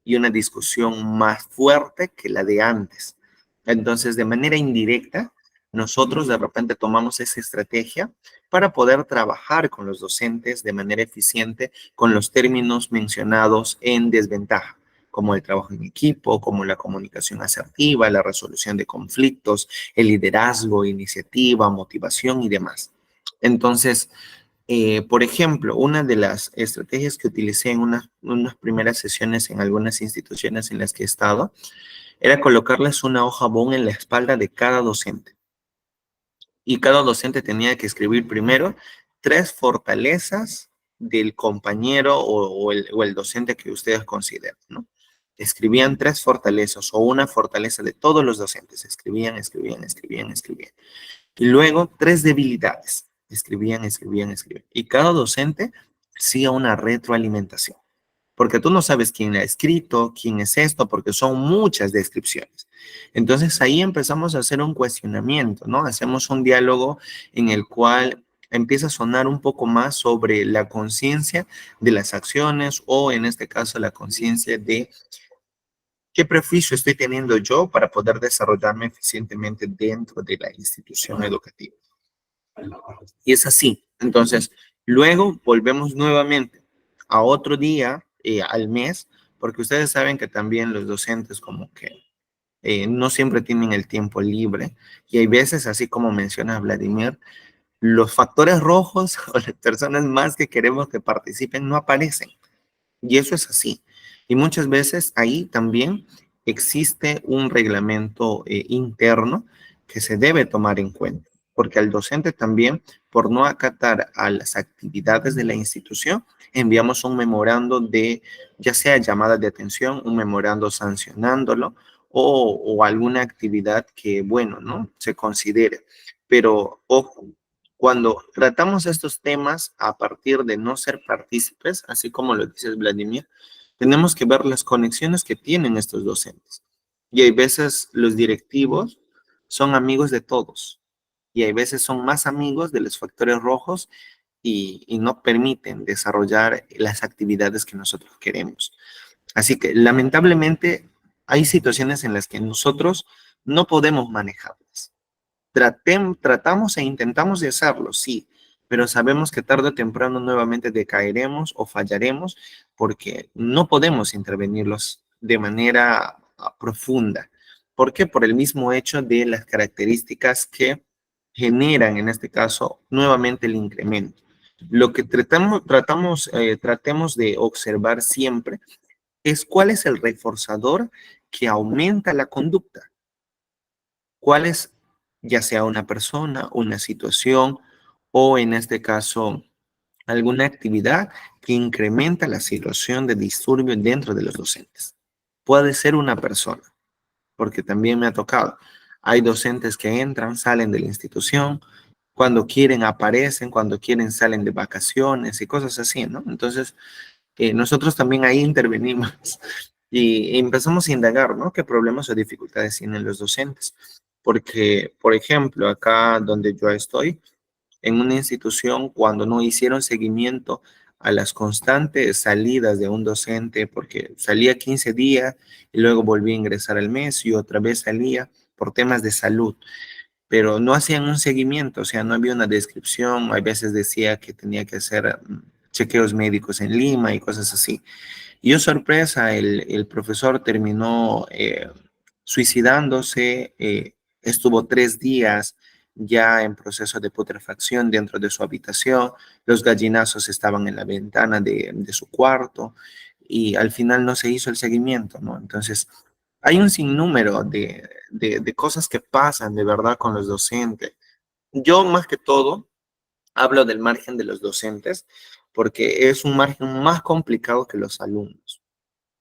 A: y una discusión más fuerte que la de antes. Entonces, de manera indirecta, nosotros de repente tomamos esa estrategia para poder trabajar con los docentes de manera eficiente con los términos mencionados en desventaja, como el trabajo en equipo, como la comunicación asertiva, la resolución de conflictos, el liderazgo, iniciativa, motivación y demás. Entonces, por ejemplo, una de las estrategias que utilicé en unas primeras sesiones en algunas instituciones en las que he estado era colocarles una hoja bond en la espalda de cada docente. Y cada docente tenía que escribir primero 3 fortalezas del compañero o el docente que ustedes consideran, ¿no? Escribían 3 fortalezas o una fortaleza de todos los docentes. Escribían, escribían, escribían, escribían. Y luego 3 debilidades. Escribían, escribían, escribían. Y cada docente hacía una retroalimentación. Porque tú no sabes quién ha escrito, quién es esto, porque son muchas descripciones. Entonces ahí empezamos a hacer un cuestionamiento, ¿no? Hacemos un diálogo en el cual empieza a sonar un poco más sobre la conciencia de las acciones o en este caso la conciencia de qué prejuicio estoy teniendo yo para poder desarrollarme eficientemente dentro de la institución educativa. Y es así. Entonces, luego volvemos nuevamente a otro día al mes, porque ustedes saben que también los docentes como que no siempre tienen el tiempo libre y hay veces, así como menciona Vladimir, los factores rojos o las personas más que queremos que participen no aparecen. Y eso es así. Y muchas veces ahí también existe un reglamento interno que se debe tomar en cuenta, porque al docente también, por no acatar a las actividades de la institución, enviamos un memorando de, ya sea llamada de atención, un memorando sancionándolo o alguna actividad que, bueno, ¿no? Se considere. Pero, ojo, cuando tratamos estos temas a partir de no ser partícipes, así como lo dices, Vladimir, tenemos que ver las conexiones que tienen estos docentes. Y hay veces los directivos son amigos de todos y hay veces son más amigos de los factores rojos y no permiten desarrollar las actividades que nosotros queremos. Así que lamentablemente hay situaciones en las que nosotros no podemos manejarlas. Tratamos e intentamos de hacerlo, sí, pero sabemos que tarde o temprano nuevamente decaeremos o fallaremos porque no podemos intervenirlos de manera profunda. ¿Por qué? Por el mismo hecho de las características que generan, en este caso, nuevamente el incremento. Lo que tratemos de observar siempre es cuál es el reforzador que aumenta la conducta. ¿Cuál es, ya sea una persona, una situación o en este caso alguna actividad que incrementa la situación de disturbio dentro de los docentes? Puede ser una persona, porque también me ha tocado. Hay docentes que entran, salen de la institución, cuando quieren aparecen, cuando quieren salen de vacaciones y cosas así, ¿no? Entonces, nosotros también ahí intervenimos y empezamos a indagar, ¿no? ¿Qué problemas o dificultades tienen los docentes? Porque, por ejemplo, acá donde yo estoy, en una institución, cuando no hicieron seguimiento a las constantes salidas de un docente, porque salía 15 días y luego volvía a ingresar al mes y otra vez salía por temas de salud, pero no hacían un seguimiento, o sea, no había una descripción, a veces decía que tenía que hacer chequeos médicos en Lima y cosas así. Y yo sorpresa, el profesor terminó suicidándose, estuvo 3 días ya en proceso de putrefacción dentro de su habitación, los gallinazos estaban en la ventana de su cuarto y al final no se hizo el seguimiento, ¿no? Entonces, hay un sinnúmero de cosas que pasan de verdad con los docentes. Yo más que todo hablo del margen de los docentes porque es un margen más complicado que los alumnos.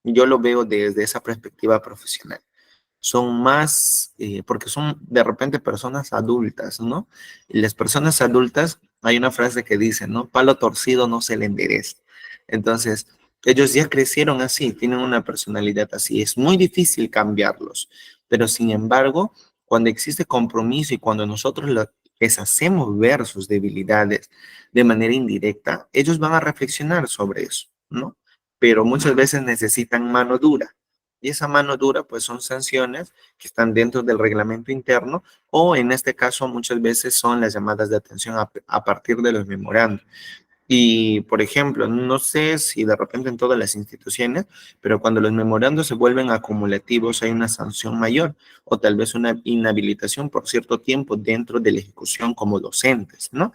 A: Yo lo veo desde esa perspectiva profesional. Son más, porque son de repente personas adultas, ¿no? Y las personas adultas, hay una frase que dice, ¿no? Palo torcido no se le endereza. Entonces, ellos ya crecieron así, tienen una personalidad así. Es muy difícil cambiarlos, pero sin embargo, cuando existe compromiso y cuando nosotros les hacemos ver sus debilidades de manera indirecta, ellos van a reflexionar sobre eso, ¿no? Pero muchas veces necesitan mano dura. Y esa mano dura, pues son sanciones que están dentro del reglamento interno o en este caso muchas veces son las llamadas de atención a partir de los memorandos. Y, por ejemplo, no sé si de repente en todas las instituciones, pero cuando los memorandos se vuelven acumulativos hay una sanción mayor o tal vez una inhabilitación por cierto tiempo dentro de la ejecución como docentes, ¿no?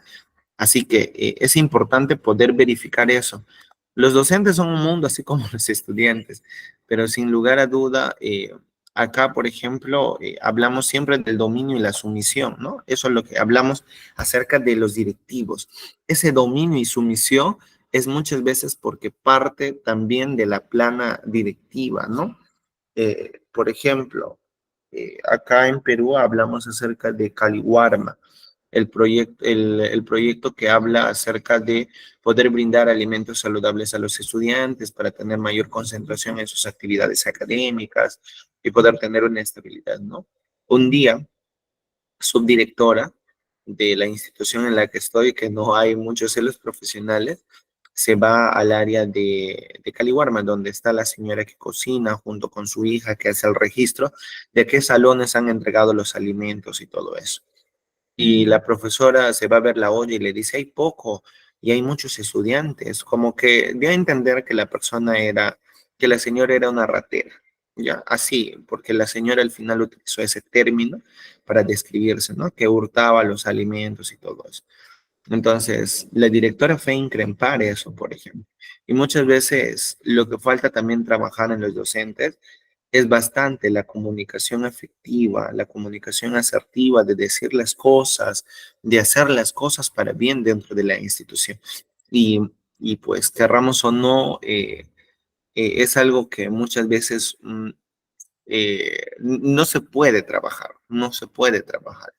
A: Así que es importante poder verificar eso. Los docentes son un mundo así como los estudiantes, pero sin lugar a duda, acá, por ejemplo, hablamos siempre del dominio y la sumisión, ¿no? Eso es lo que hablamos acerca de los directivos. Ese dominio y sumisión es muchas veces porque parte también de la plana directiva, ¿no? Por ejemplo, acá en Perú hablamos acerca de Caliwarma, el proyecto que habla acerca de poder brindar alimentos saludables a los estudiantes para tener mayor concentración en sus actividades académicas y poder tener una estabilidad, ¿no? Un día, subdirectora de la institución en la que estoy, que no hay muchos celos profesionales, se va al área de Caliwarma, donde está la señora que cocina junto con su hija que hace el registro de qué salones han entregado los alimentos y todo eso. Y la profesora se va a ver la olla y le dice, hay poco y hay muchos estudiantes, como que dio a entender que la persona era, que la señora era una ratera, ya, así, porque la señora al final utilizó ese término para describirse, ¿no? Que hurtaba los alimentos y todo eso. Entonces, la directora fue a increpar eso, por ejemplo. Y muchas veces lo que falta también trabajar en los docentes es bastante la comunicación afectiva, la comunicación asertiva, de decir las cosas, de hacer las cosas para bien dentro de la institución. Y, y pues, querramos o no, es algo que muchas veces no se puede trabajar, no se puede trabajar.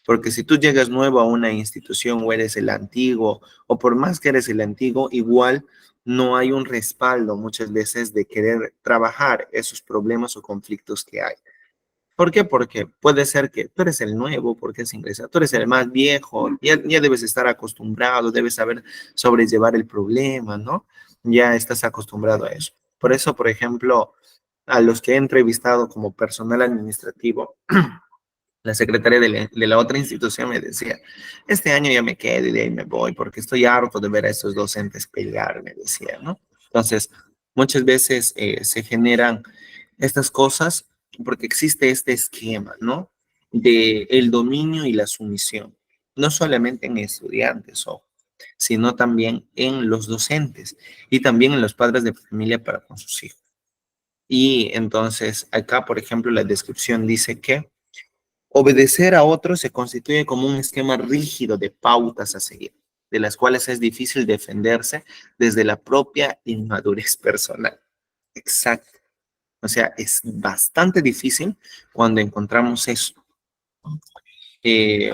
A: Porque si tú llegas nuevo a una institución o eres el antiguo, o por más que eres el antiguo, igual no hay un respaldo muchas veces de querer trabajar esos problemas o conflictos que hay. ¿Por qué? Porque puede ser que tú eres el nuevo, porque es ingresado, tú eres el más viejo, ya debes estar acostumbrado, debes saber sobrellevar el problema, ¿no? Ya estás acostumbrado a eso. Por eso, por ejemplo, a los que he entrevistado como personal administrativo, la secretaria de la otra institución me decía, este año ya me quedo y de ahí me voy porque estoy harto de ver a estos docentes pelear, me decía, ¿no? Entonces, muchas veces se generan estas cosas porque existe este esquema, ¿no? De el dominio y la sumisión, no solamente en estudiantes, ojo, sino también en los docentes y también en los padres de familia para con sus hijos. Y entonces, acá, por ejemplo, la descripción dice que obedecer a otros se constituye como un esquema rígido de pautas a seguir, de las cuales es difícil defenderse desde la propia inmadurez personal. Exacto. O sea, es bastante difícil cuando encontramos eso. Eh,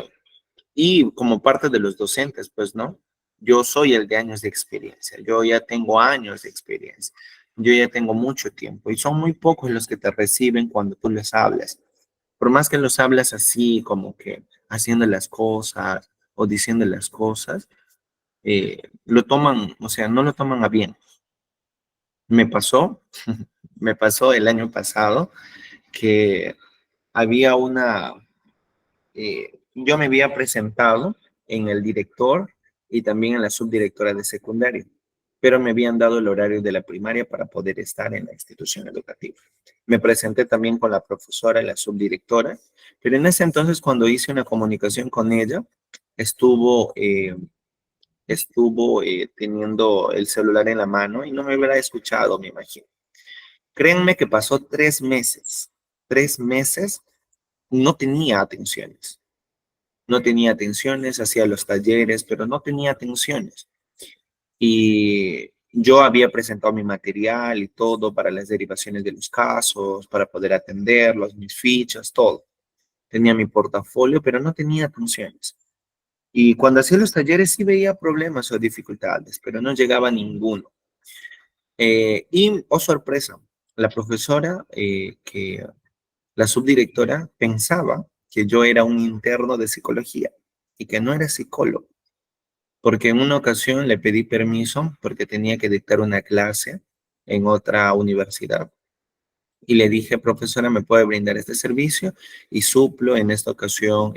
A: y como parte de los docentes, pues, ¿no? Yo soy el de años de experiencia. Yo ya tengo años de experiencia. Yo ya tengo mucho tiempo y son muy pocos los que te reciben cuando tú les hablas. Por más que los hablas así, como que haciendo las cosas o diciendo las cosas, lo toman, o sea, no lo toman a bien. Me pasó, me pasó el año pasado que había yo me había presentado en el director y también en la subdirectora de secundaria, pero me habían dado el horario de la primaria para poder estar en la institución educativa. Me presenté también con la profesora y la subdirectora, pero en ese entonces cuando hice una comunicación con ella, estuvo, eh, estuvo teniendo el celular en la mano y no me hubiera escuchado, me imagino. Créanme que pasó 3 meses. 3 meses no tenía atenciones. No tenía atenciones, hacía los talleres, pero no tenía atenciones. Y yo había presentado mi material y todo para las derivaciones de los casos, para poder atenderlos, mis fichas, todo. Tenía mi portafolio, pero no tenía atenciones. Y cuando hacía los talleres sí veía problemas o dificultades, pero no llegaba a ninguno. Oh sorpresa, la profesora, la subdirectora, pensaba que yo era un interno de psicología y que no era psicólogo, porque en una ocasión le pedí permiso porque tenía que dictar una clase en otra universidad. Y le dije, profesora, ¿me puede brindar este servicio? Y suplo en esta ocasión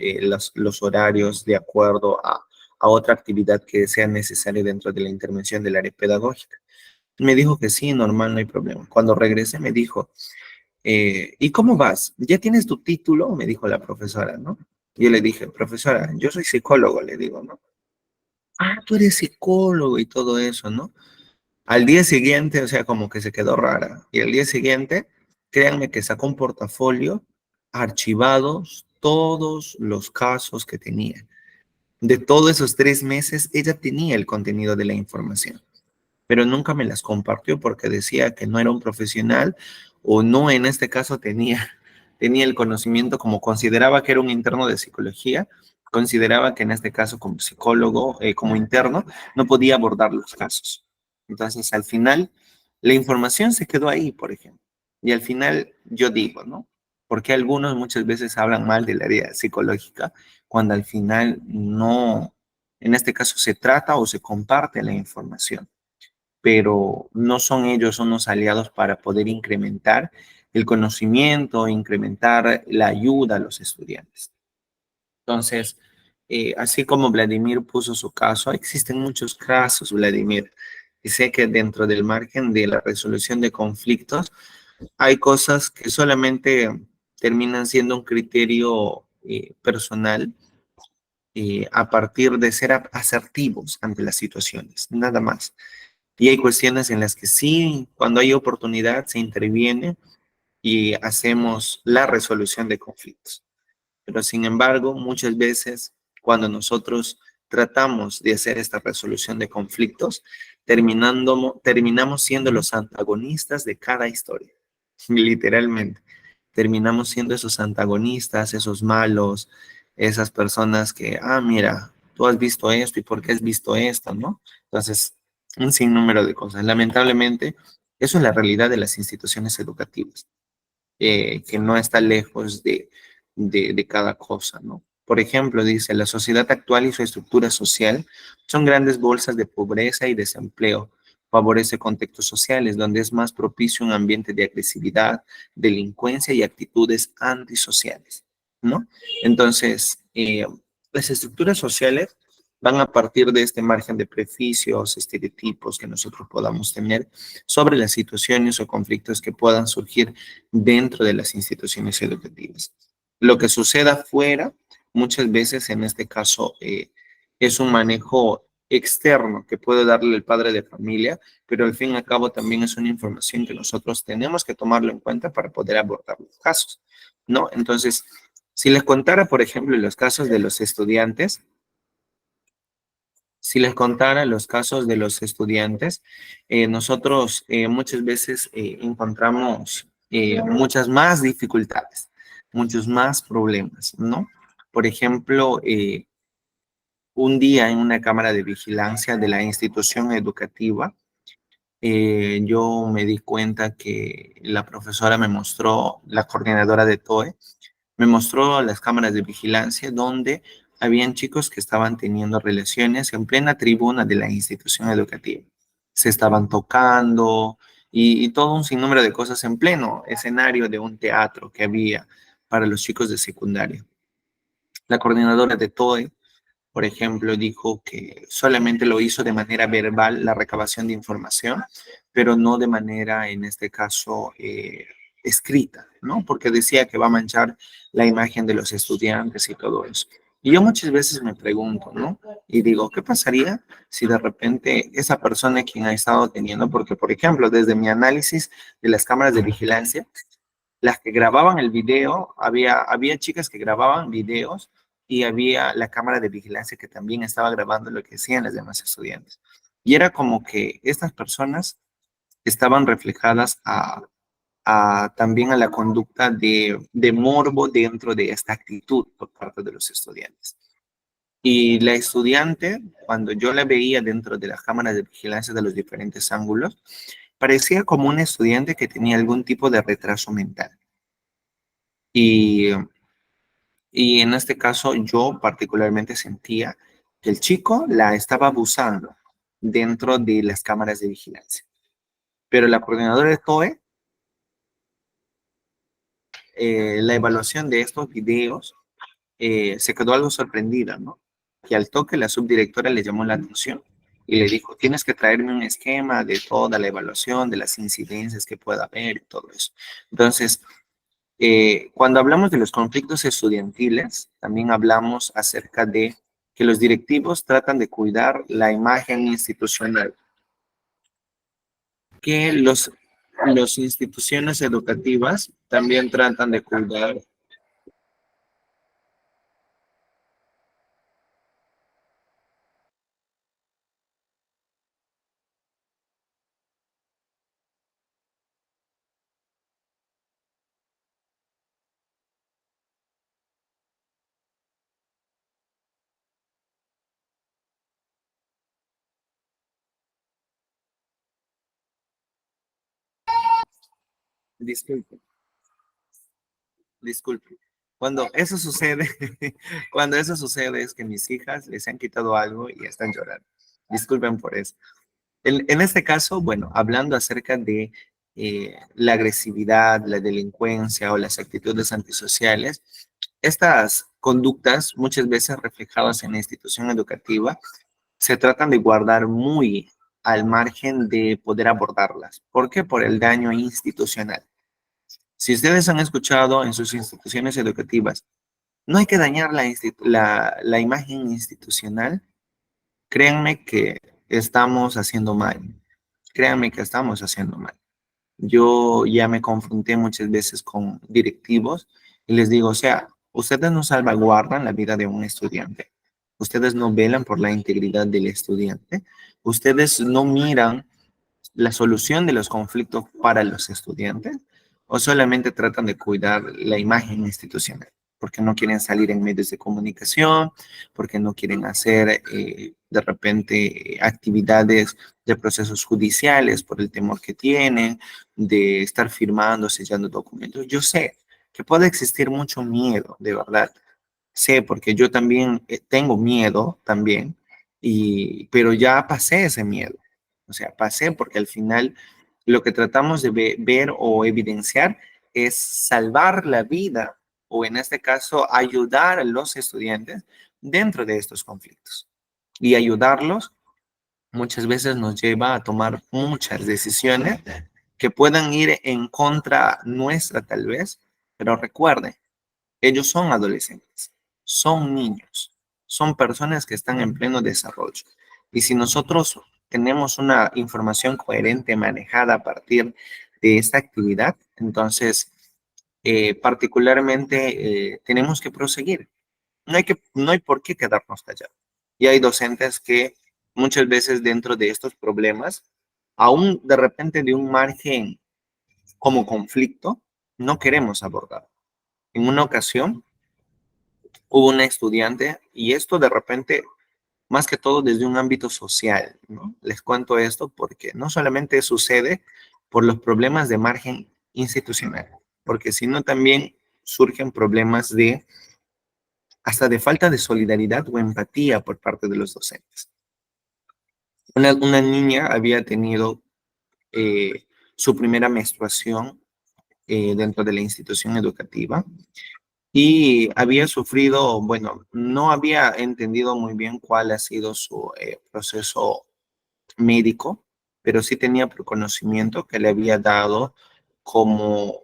A: los horarios de acuerdo a otra actividad que sea necesaria dentro de la intervención del área pedagógica. Me dijo que sí, normal, no hay problema. Cuando regresé me dijo, ¿y cómo vas? ¿Ya tienes tu título? Me dijo la profesora, ¿no? Yo le dije, profesora, yo soy psicólogo, le digo, ¿no? Ah, tú eres psicólogo y todo eso, ¿no? Al día siguiente, o sea, como que se quedó rara. Y al día siguiente, créanme que sacó un portafolio archivados todos los casos que tenía. De todos esos 3 meses, ella tenía el contenido de la información, pero nunca me las compartió porque decía que no era un profesional o no en este caso tenía el conocimiento como consideraba que era un interno de psicología, consideraba que en este caso como psicólogo, como interno, no podía abordar los casos. Entonces, al final, la información se quedó ahí, por ejemplo. Y al final, yo digo, ¿no? Porque algunos muchas veces hablan mal del área psicológica cuando al final no, en este caso se trata o se comparte la información, pero no son ellos unos aliados para poder incrementar el conocimiento, incrementar la ayuda a los estudiantes. Entonces, así como Vladimir puso su caso, existen muchos casos, Vladimir, y sé que dentro del margen de la resolución de conflictos hay cosas que solamente terminan siendo un criterio personal a partir de ser asertivos ante las situaciones, nada más. Y hay cuestiones en las que sí, cuando hay oportunidad, se interviene y hacemos la resolución de conflictos. Pero sin embargo, muchas veces cuando nosotros tratamos de hacer esta resolución de conflictos, terminamos siendo los antagonistas de cada historia, literalmente. Terminamos siendo esos antagonistas, esos malos, esas personas que, mira, tú has visto esto y por qué has visto esto, ¿no? Entonces, un sinnúmero de cosas. Lamentablemente, eso es la realidad de las instituciones educativas. que no está lejos de cada cosa, ¿no? Por ejemplo, dice, la sociedad actual y su estructura social son grandes bolsas de pobreza y desempleo. Favorece contextos sociales donde es más propicio un ambiente de agresividad, delincuencia y actitudes antisociales, ¿no? Entonces, las estructuras sociales van a partir de este margen de prejuicios, estereotipos que nosotros podamos tener sobre las situaciones o conflictos que puedan surgir dentro de las instituciones educativas. Lo que suceda fuera, muchas veces en este caso, es un manejo externo que puede darle el padre de familia, pero al fin y al cabo también es una información que nosotros tenemos que tomarlo en cuenta para poder abordar los casos, ¿no? Entonces, si les contara, por ejemplo, los casos de los estudiantes, si les contara los casos de los estudiantes, nosotros muchas veces encontramos muchas más dificultades, muchos más problemas, ¿no? Por ejemplo, un día en una cámara de vigilancia de la institución educativa, yo me di cuenta que la profesora me mostró, la coordinadora de TOE, me mostró las cámaras de vigilancia donde habían chicos que estaban teniendo relaciones en plena tribuna de la institución educativa. Se estaban tocando y todo un sinnúmero de cosas en pleno escenario de un teatro que había para los chicos de secundaria. La coordinadora de TOE, por ejemplo, dijo que solamente lo hizo de manera verbal la recabación de información, pero no de manera, en este caso, escrita, ¿no? Porque decía que va a manchar la imagen de los estudiantes y todo eso. Y yo muchas veces me pregunto, ¿no? Y digo, ¿qué pasaría si de repente esa persona quien ha estado teniendo, porque por ejemplo, desde mi análisis de las cámaras de vigilancia, las que grababan el video, había chicas que grababan videos y había la cámara de vigilancia que también estaba grabando lo que hacían las demás estudiantes. Y era como que estas personas estaban reflejadas también a la conducta de morbo dentro de esta actitud por parte de los estudiantes. Y la estudiante, cuando yo la veía dentro de las cámaras de vigilancia de los diferentes ángulos, parecía como una estudiante que tenía algún tipo de retraso mental. Y, y en este caso yo particularmente sentía que el chico la estaba abusando dentro de las cámaras de vigilancia. Pero la coordinadora de TOE, la evaluación de estos videos, se quedó algo sorprendida, ¿no? Que al toque la subdirectora le llamó la atención y le dijo, tienes que traerme un esquema de toda la evaluación, de las incidencias que pueda haber y todo eso. Entonces, cuando hablamos de los conflictos estudiantiles, también hablamos acerca de que los directivos tratan de cuidar la imagen institucional, que los instituciones educativas también tratan de cuidar. Disculpe, disculpe. Cuando eso sucede, cuando eso sucede es que mis hijas les han quitado algo y están llorando. Disculpen por eso. En este caso, bueno, hablando acerca de la agresividad, la delincuencia o las actitudes antisociales, estas conductas, muchas veces reflejadas en la institución educativa, se tratan de guardar muy al margen de poder abordarlas. ¿Por qué? Por el daño institucional. Si ustedes han escuchado en sus instituciones educativas, no hay que dañar la imagen institucional, créanme que estamos haciendo mal. Créanme que estamos haciendo mal. Yo ya me confronté muchas veces con directivos y les digo, o sea, ustedes no salvaguardan la vida de un estudiante, ustedes no velan por la integridad del estudiante, ustedes no miran la solución de los conflictos para los estudiantes o solamente tratan de cuidar la imagen institucional. porque no quieren salir en medios de comunicación, porque no quieren hacer de repente actividades de procesos judiciales por el temor que tienen, de estar firmando, sellando documentos. Yo sé que puede existir mucho miedo, de verdad. Sé, porque yo también tengo miedo también, pero ya pasé ese miedo. O sea, pasé porque al final lo que tratamos de ver o evidenciar es salvar la vida o en este caso ayudar a los estudiantes dentro de estos conflictos. Y ayudarlos muchas veces nos lleva a tomar muchas decisiones que puedan ir en contra nuestra tal vez, pero recuerden, ellos son adolescentes, son niños, son personas que están en pleno desarrollo. Y si nosotros tenemos una información coherente manejada a partir de esta actividad, entonces particularmente tenemos que proseguir. No hay por qué quedarnos callados. Y hay docentes que muchas veces dentro de estos problemas, aún de repente de un margen como conflicto, no queremos abordar. En una ocasión, hubo una estudiante y esto de repente, más que todo desde un ámbito social, ¿no? Les cuento esto porque no solamente sucede por los problemas de margen institucional, porque sino también surgen problemas de hasta de falta de solidaridad o empatía por parte de los docentes. Una niña había tenido su primera menstruación dentro de la institución educativa y había sufrido, bueno, no había entendido muy bien cuál ha sido su proceso médico, pero sí tenía por conocimiento que le había dado como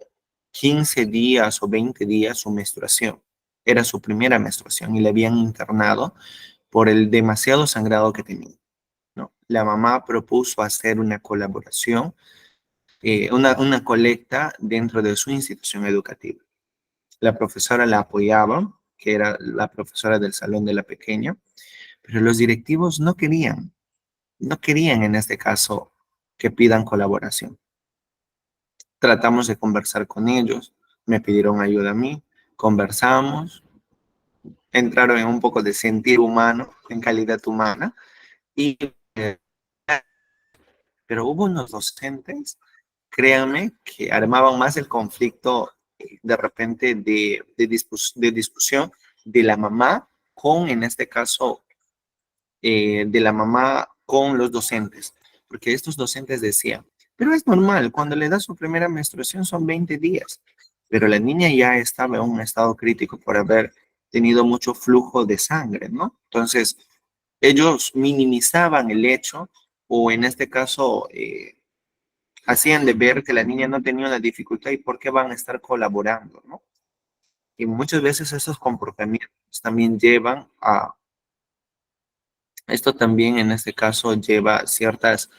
A: 15 días o 20 días su menstruación. Era su primera menstruación y le habían internado por el demasiado sangrado que tenía, ¿no? La mamá propuso hacer una colaboración, una colecta dentro de su institución educativa. La profesora la apoyaba, que era la profesora del salón de la pequeña, pero los directivos no querían en este caso que pidan colaboración. Tratamos de conversar con ellos, me pidieron ayuda a mí, conversamos, entraron en un poco de sentir humano, en calidad humana, y, eh, pero hubo unos docentes, créanme, que armaban más el conflicto de repente de discusión de la mamá con, en este caso, de la mamá con los docentes, porque estos docentes decían, pero es normal, cuando le da su primera menstruación son 20 días, pero la niña ya estaba en un estado crítico por haber tenido mucho flujo de sangre, ¿no? Entonces, ellos minimizaban el hecho, o en este caso, hacían de ver que la niña no tenía una dificultad y por qué van a estar colaborando, ¿no? Y muchas veces esos comportamientos también llevan a, esto también en este caso lleva ciertas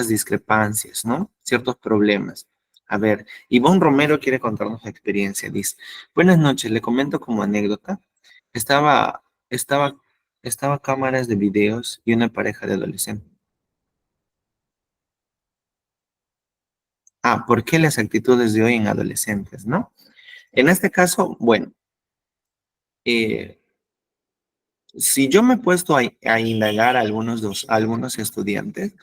A: discrepancias, ¿no? Ciertos problemas. A ver, Ivonne Romero quiere contarnos la experiencia. Dice, buenas noches, le comento como anécdota. Estaba, estaba, estaba cámaras de videos y una pareja de adolescentes. Ah, ¿por qué las actitudes de hoy en adolescentes, no? En este caso, bueno, eh, si yo me he puesto a indagar a a algunos estudiantes,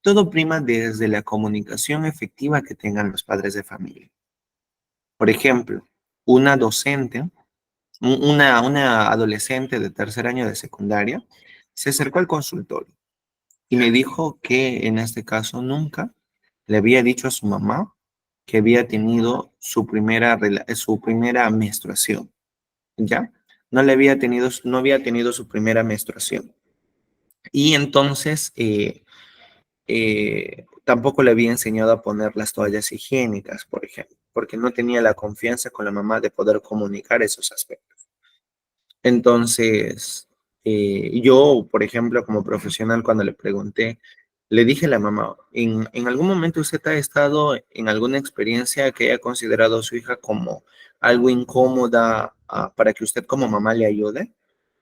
A: todo prima desde la comunicación efectiva que tengan los padres de familia. Por ejemplo, una docente, una adolescente de tercer año de secundaria, se acercó al consultorio y me dijo que en este caso nunca le había dicho a su mamá que había tenido su primera menstruación, ¿ya? No había tenido su primera menstruación. Y entonces, tampoco le había enseñado a poner las toallas higiénicas, por ejemplo, porque no tenía la confianza con la mamá de poder comunicar esos aspectos. Entonces, yo, por ejemplo, como profesional, cuando le pregunté, le dije a la mamá, en algún momento usted ha estado en alguna experiencia que haya considerado a su hija como algo incómoda, para que usted como mamá le ayude?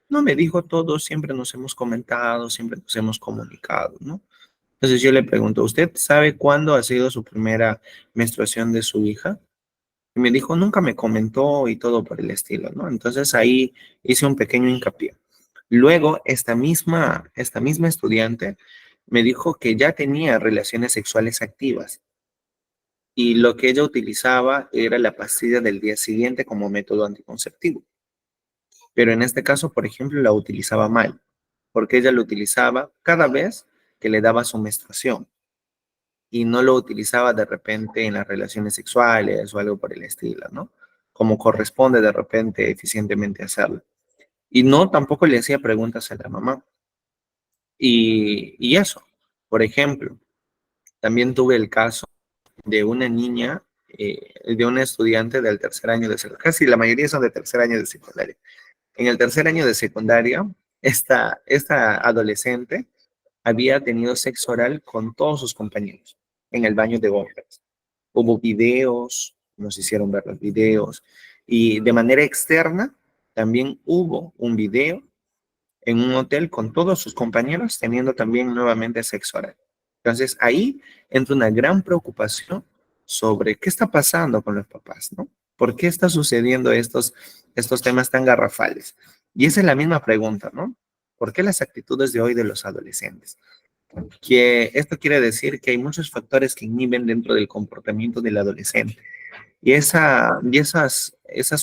A: No, me dijo todo, siempre nos hemos comentado, siempre nos hemos comunicado, ¿no? Entonces yo le pregunto, ¿usted sabe cuándo ha sido su primera menstruación de su hija? Y me dijo, nunca me comentó y todo por el estilo, ¿no? Entonces ahí hice un pequeño hincapié. Luego, esta misma estudiante me dijo que ya tenía relaciones sexuales activas y lo que ella utilizaba era la pastilla del día siguiente como método anticonceptivo. Pero en este caso, por ejemplo, la utilizaba mal, porque ella lo utilizaba cada vez que le daba su menstruación y no lo utilizaba de repente en las relaciones sexuales o algo por el estilo, ¿no? Como corresponde de repente eficientemente hacerlo. Y no, tampoco le hacía preguntas a la mamá. Y eso, por ejemplo, también tuve el caso de una niña, de una estudiante del tercer año de secundaria, casi la mayoría son de tercer año de secundaria. En el tercer año de secundaria, esta adolescente había tenido sexo oral con todos sus compañeros en el baño de hombres. Hubo videos, nos hicieron ver los videos, y de manera externa también hubo un video en un hotel con todos sus compañeros teniendo también nuevamente sexo oral. Entonces ahí entra una gran preocupación sobre qué está pasando con los papás, ¿no? ¿Por qué está sucediendo estos temas tan garrafales? Y esa es la misma pregunta, ¿no? ¿Por qué las actitudes de hoy de los adolescentes? Que esto quiere decir que hay muchos factores que inhiben dentro del comportamiento del adolescente. Y esas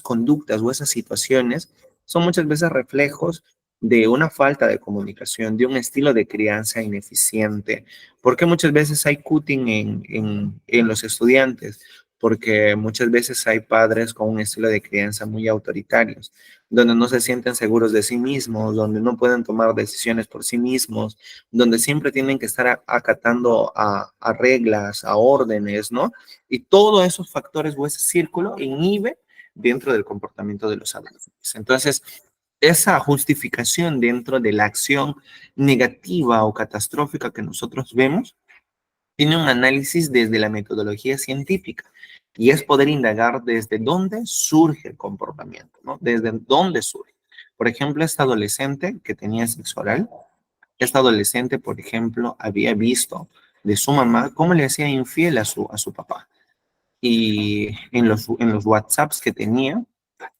A: conductas o esas situaciones son muchas veces reflejos de una falta de comunicación, de un estilo de crianza ineficiente. Porque muchas veces hay cutting en los estudiantes, porque muchas veces hay padres con un estilo de crianza muy autoritarios, donde no se sienten seguros de sí mismos, donde no pueden tomar decisiones por sí mismos, donde siempre tienen que estar acatando a reglas, a órdenes, ¿no? Y todos esos factores o ese círculo inhibe dentro del comportamiento de los adolescentes. Entonces, esa justificación dentro de la acción negativa o catastrófica que nosotros vemos tiene un análisis desde la metodología científica y es poder indagar desde dónde surge el comportamiento, ¿no? Desde dónde surge. Por ejemplo, esta adolescente que tenía sexo oral, esta adolescente, por ejemplo, había visto de su mamá cómo le hacía infiel a su papá. Y en los WhatsApps que tenía,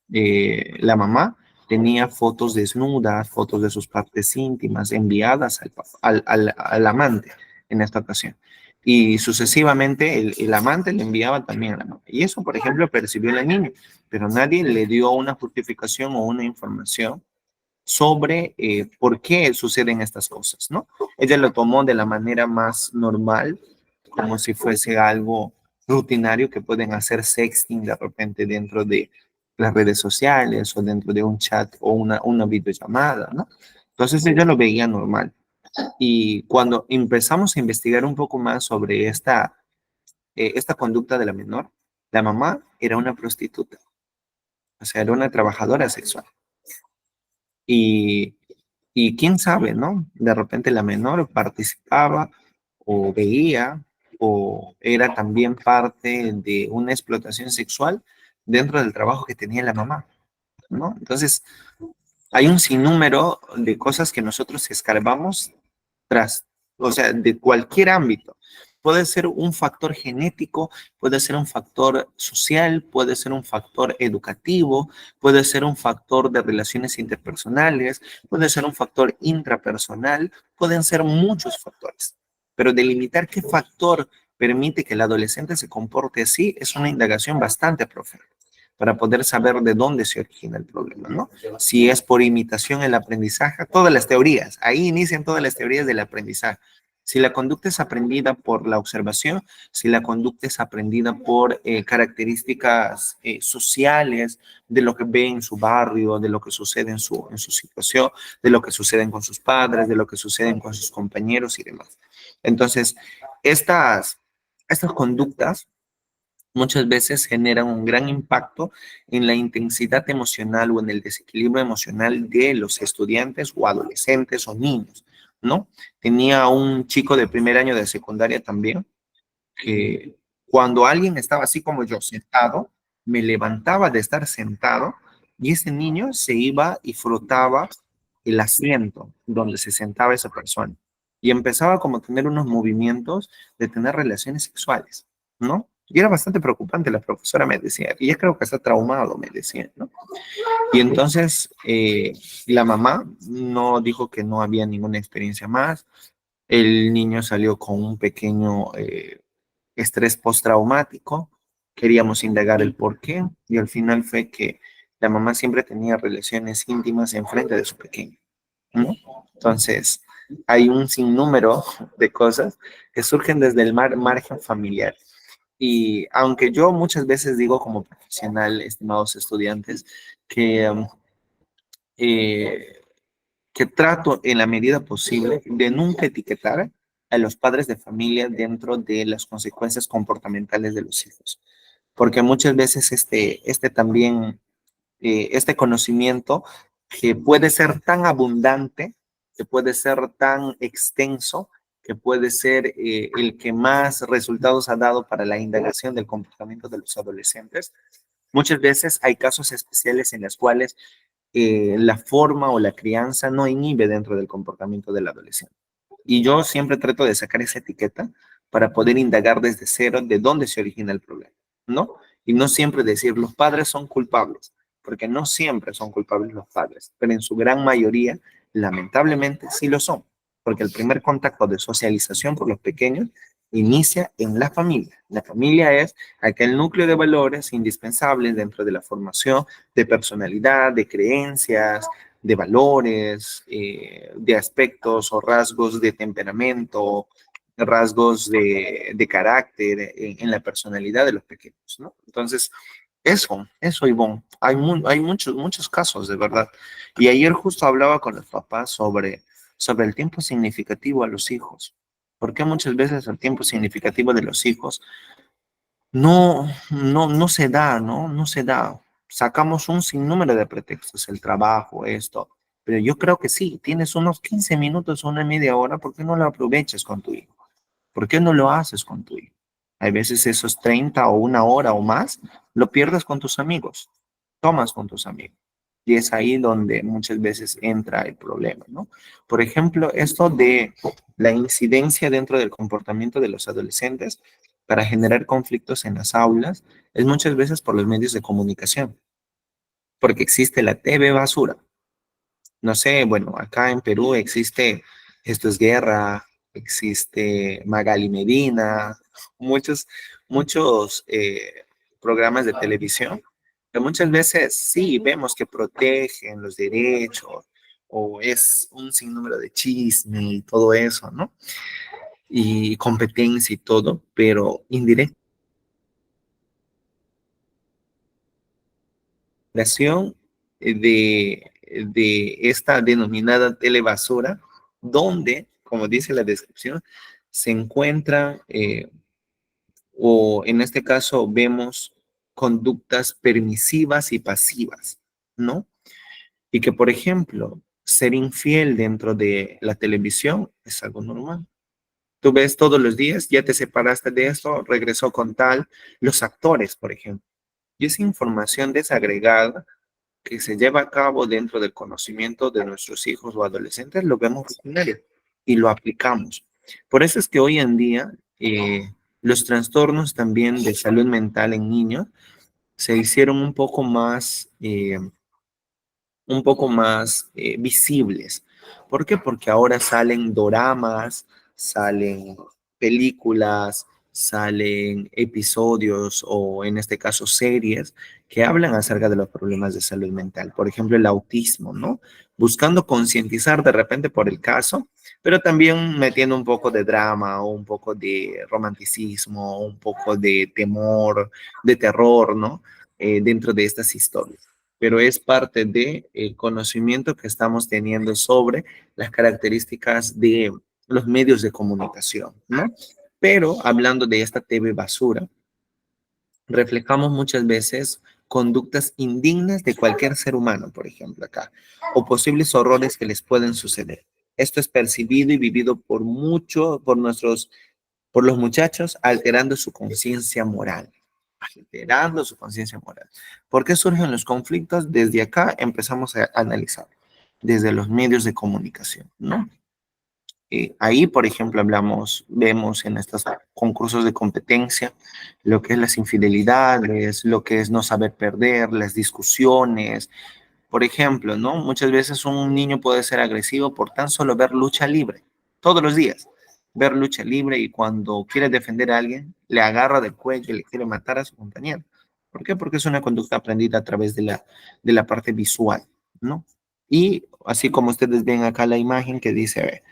A: la mamá tenía fotos desnudas, fotos de sus partes íntimas enviadas al amante en esta ocasión. Y sucesivamente el amante le enviaba también a la mamá. Y eso, por ejemplo, percibió la niña, pero nadie le dio una justificación o una información sobre por qué suceden estas cosas, ¿no? Ella lo tomó de la manera más normal, como si fuese algo rutinario que pueden hacer sexting de repente dentro de las redes sociales o dentro de un chat o una videollamada, ¿no? Entonces ella lo veía normal. Y cuando empezamos a investigar un poco más sobre esta conducta de la menor, la mamá era una prostituta, o sea, era una trabajadora sexual. Y, y quién sabe, ¿no? De repente la menor participaba o veía o era también parte de una explotación sexual dentro del trabajo que tenía la mamá, ¿no? Entonces, hay un sinnúmero de cosas que nosotros escarbamos tras, o sea, de cualquier ámbito. Puede ser un factor genético, puede ser un factor social, puede ser un factor educativo, puede ser un factor de relaciones interpersonales, puede ser un factor intrapersonal, pueden ser muchos factores. Pero delimitar qué factor permite que el adolescente se comporte así es una indagación bastante profunda para poder saber de dónde se origina el problema, ¿no? Si es por imitación el aprendizaje, todas las teorías, ahí inician todas las teorías del aprendizaje. Si la conducta es aprendida por la observación, si la conducta es aprendida por características sociales, de lo que ve en su barrio, de lo que sucede en su situación, de lo que sucede con sus padres, de lo que sucede con sus compañeros y demás. Entonces, estas conductas muchas veces generan un gran impacto en la intensidad emocional o en el desequilibrio emocional de los estudiantes o adolescentes o niños, ¿no? Tenía un chico de primer año de secundaria también, que cuando alguien estaba así como yo, sentado, me levantaba de estar sentado y ese niño se iba y frotaba el asiento donde se sentaba esa persona y empezaba como a tener unos movimientos de tener relaciones sexuales, ¿no? Y era bastante preocupante, la profesora me decía, y ya creo que está traumado, me decía, ¿no? Y entonces la mamá no dijo que no había ninguna experiencia más. El niño salió con un pequeño estrés postraumático. Queríamos indagar el por qué y al final fue que la mamá siempre tenía relaciones íntimas en frente de su pequeño, ¿no? Entonces, hay un sinnúmero de cosas que surgen desde el margen familiar. Y aunque yo muchas veces digo como profesional, estimados estudiantes, que eh, que trato en la medida posible de nunca etiquetar a los padres de familia dentro de las consecuencias comportamentales de los hijos, porque muchas veces este también, este conocimiento que puede ser tan abundante, que puede ser tan extenso, que puede ser el que más resultados ha dado para la indagación del comportamiento de los adolescentes. Muchas veces hay casos especiales en los cuales la forma o la crianza no inhibe dentro del comportamiento del adolescente. Y yo siempre trato de sacar esa etiqueta para poder indagar desde cero de dónde se origina el problema, ¿no? Y no siempre decir los padres son culpables, porque no siempre son culpables los padres, pero en su gran mayoría, lamentablemente, sí lo son, porque el primer contacto de socialización por los pequeños inicia en la familia. La familia es aquel núcleo de valores indispensables dentro de la formación de personalidad, de creencias, de valores, de aspectos o rasgos de temperamento, rasgos de carácter en la personalidad de los pequeños, ¿no? Entonces, eso, Ivonne, hay muchos casos, de verdad. Y ayer justo hablaba con los papás sobre el tiempo significativo a los hijos. Porque muchas veces el tiempo significativo de los hijos no se da, ¿no? No se da. Sacamos un sinnúmero de pretextos, el trabajo, esto. Pero yo creo que sí, tienes unos 15 minutos, una media hora, ¿por qué no lo aprovechas con tu hijo? ¿Por qué no lo haces con tu hijo? Hay veces esos 30 o una hora o más lo pierdes con tus amigos, tomas con tus amigos. Y es ahí donde muchas veces entra el problema, ¿no? Por ejemplo, esto de la incidencia dentro del comportamiento de los adolescentes para generar conflictos en las aulas es muchas veces por los medios de comunicación, porque existe la TV basura. No sé, bueno, acá en Perú existe Esto es Guerra, existe Magali Medina, muchos programas de televisión que muchas veces sí vemos que protegen los derechos o es un sinnúmero de chisme y todo eso, ¿no? Y competencia y todo, pero indirectamente creación de esta denominada telebasura, donde, como dice la descripción, se encuentran, o en este caso vemos conductas permisivas y pasivas, ¿no? Y que, por ejemplo, ser infiel dentro de la televisión es algo normal. Tú ves todos los días, ya te separaste de esto, regresó con tal, los actores, por ejemplo. Y esa información desagregada que se lleva a cabo dentro del conocimiento de nuestros hijos o adolescentes, lo vemos rutinario y lo aplicamos. Por eso es que hoy en día los trastornos también de salud mental en niños se hicieron un poco más visibles. ¿Por qué? Porque ahora salen doramas, salen películas, salen episodios o en este caso series que hablan acerca de los problemas de salud mental. Por ejemplo, el autismo, ¿no? Buscando concientizar de repente por el caso, pero también metiendo un poco de drama o un poco de romanticismo, un poco de temor, de terror, ¿no? Dentro de estas historias, pero es parte del conocimiento que estamos teniendo sobre las características de los medios de comunicación, ¿no? Pero hablando de esta TV basura, reflejamos muchas veces conductas indignas de cualquier ser humano, por ejemplo, acá, o posibles horrores que les pueden suceder. Esto es percibido y vivido por los muchachos, alterando su conciencia moral. Alterando su conciencia moral. ¿Por qué surgen los conflictos? Desde acá empezamos a analizar, desde los medios de comunicación, ¿no? Ahí, por ejemplo, vemos en estos concursos de competencia lo que es las infidelidades, lo que es no saber perder, las discusiones. Por ejemplo, ¿no? Muchas veces un niño puede ser agresivo por tan solo ver lucha libre, todos los días. Ver lucha libre y cuando quiere defender a alguien, le agarra del cuello y le quiere matar a su compañero. ¿Por qué? Porque es una conducta aprendida a través de la parte visual, ¿no? Y así como ustedes ven acá la imagen que dice,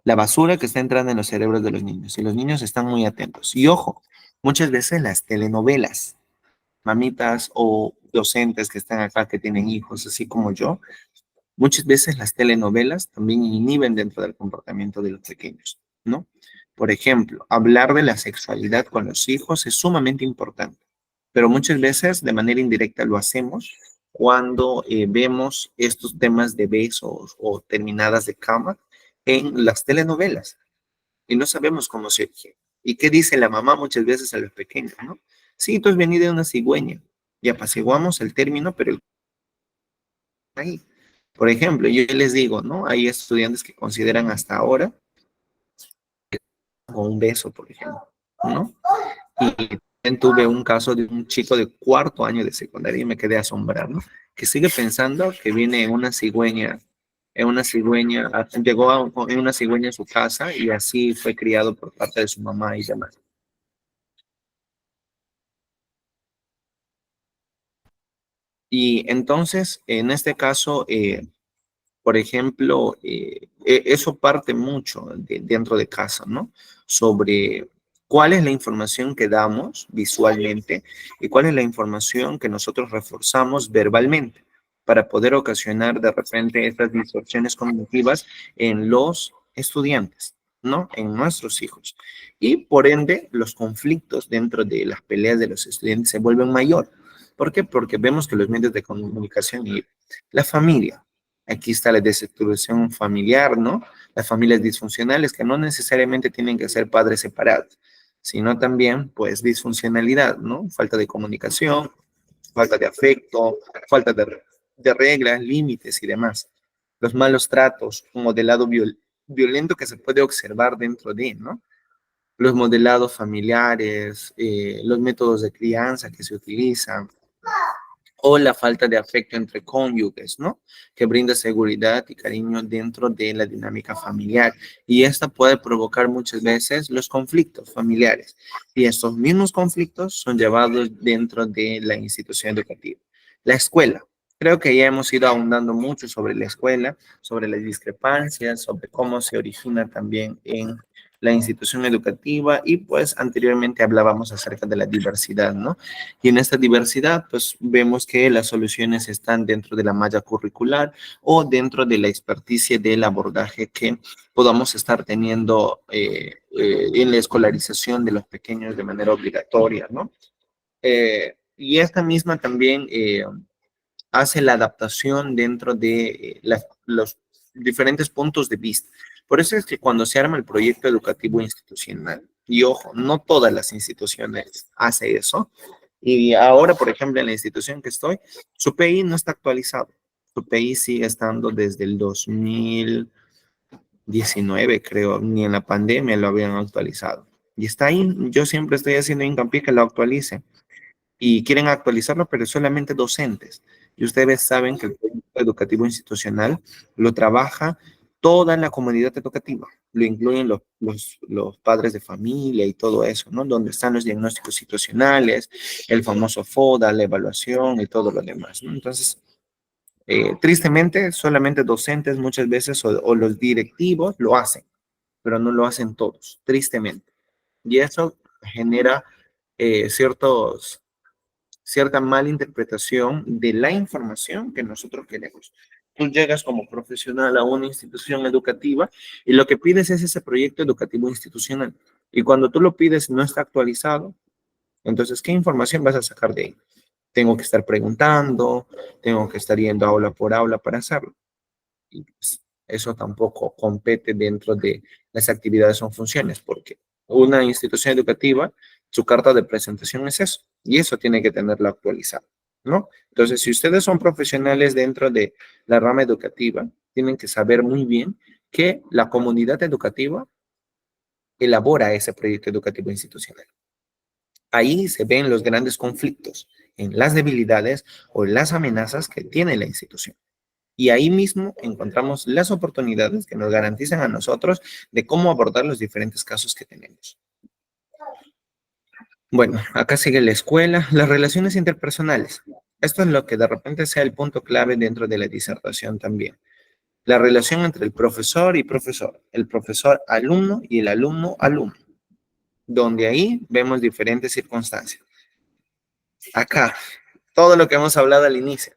A: la basura que está entrando en los cerebros de los niños y los niños están muy atentos. Y ojo, muchas veces las telenovelas, mamitas o docentes que están acá que tienen hijos, así como yo, muchas veces las telenovelas también inhiben dentro del comportamiento de los pequeños, ¿no? Por ejemplo, hablar de la sexualidad con los hijos es sumamente importante, pero muchas veces de manera indirecta lo hacemos cuando vemos estos temas de besos o terminadas de cama en las telenovelas y no sabemos cómo se origen. ¿Y qué dice la mamá muchas veces a los pequeños, no? Sí, tú has venido de una cigüeña y apaciguamos el término, pero ahí. Por ejemplo, yo les digo, ¿no? Hay estudiantes que consideran hasta ahora como un beso, por ejemplo, ¿no? Y también tuve un caso de un chico de cuarto año de secundaria y me quedé asombrado, ¿no? Que sigue pensando que viene en una cigüeña, en una cigüeña a su casa y así fue criado por parte de su mamá y demás. Y entonces, en este caso, por ejemplo, eso parte mucho dentro de casa, ¿no? Sobre cuál es la información que damos visualmente y cuál es la información que nosotros reforzamos verbalmente para poder ocasionar de repente estas distorsiones cognitivas en los estudiantes, ¿no? En nuestros hijos. Y por ende, los conflictos dentro de las peleas de los estudiantes se vuelven mayor. ¿Por qué? Porque vemos que los medios de comunicación y la familia, aquí está la desestructuración familiar, ¿no? Las familias disfuncionales que no necesariamente tienen que ser padres separados, sino también, pues, disfuncionalidad, ¿no? Falta de comunicación, falta de afecto, falta de reglas, límites y demás. Los malos tratos, un modelado violento que se puede observar dentro de, ¿no? Los modelados familiares, los métodos de crianza que se utilizan, o la falta de afecto entre cónyuges, ¿no? Que brinda seguridad y cariño dentro de la dinámica familiar. Y esta puede provocar muchas veces los conflictos familiares. Y estos mismos conflictos son llevados dentro de la institución educativa. La escuela. Creo que ya hemos ido ahondando mucho sobre la escuela, sobre las discrepancias, sobre cómo se origina también en la institución educativa y pues anteriormente hablábamos acerca de la diversidad, ¿no? Y en esta diversidad, pues vemos que las soluciones están dentro de la malla curricular o dentro de la experticia del abordaje que podamos estar teniendo en la escolarización de los pequeños de manera obligatoria, ¿no? Y esta misma también hace la adaptación dentro de los diferentes puntos de vista. Por eso es que cuando se arma el proyecto educativo institucional, y ojo, no todas las instituciones hacen eso, y ahora, por ejemplo, en la institución que estoy, su PI no está actualizado. Su PI sigue estando desde el 2019, creo, ni en la pandemia lo habían actualizado. Y está ahí, yo siempre estoy haciendo hincapié que lo actualicen y quieren actualizarlo, pero solamente docentes. Y ustedes saben que el proyecto educativo institucional lo trabaja toda la comunidad educativa, lo incluyen los padres de familia y todo eso, ¿no? Donde están los diagnósticos situacionales, el famoso FODA, la evaluación y todo lo demás, ¿no? Entonces, tristemente, solamente docentes muchas veces o los directivos lo hacen, pero no lo hacen todos, tristemente. Y eso genera ciertos cierta mala interpretación de la información que nosotros queremos. Tú llegas como profesional a una institución educativa y lo que pides es ese proyecto educativo institucional. Y cuando tú lo pides no está actualizado, entonces, ¿qué información vas a sacar de ahí? Tengo que estar preguntando, tengo que estar yendo aula por aula para hacerlo. Y pues, eso tampoco compete dentro de las actividades o funciones, porque una institución educativa, su carta de presentación es eso, y eso tiene que tenerlo actualizado, ¿no? Entonces, si ustedes son profesionales dentro de la rama educativa, tienen que saber muy bien que la comunidad educativa elabora ese proyecto educativo institucional. Ahí se ven los grandes conflictos, en las debilidades o las amenazas que tiene la institución. Y ahí mismo encontramos las oportunidades que nos garantizan a nosotros de cómo abordar los diferentes casos que tenemos. Bueno, acá sigue la escuela, las relaciones interpersonales. Esto es lo que de repente sea el punto clave dentro de la disertación también. La relación entre el profesor y profesor, el profesor alumno y el alumno alumno, donde ahí vemos diferentes circunstancias. Acá, todo lo que hemos hablado al inicio,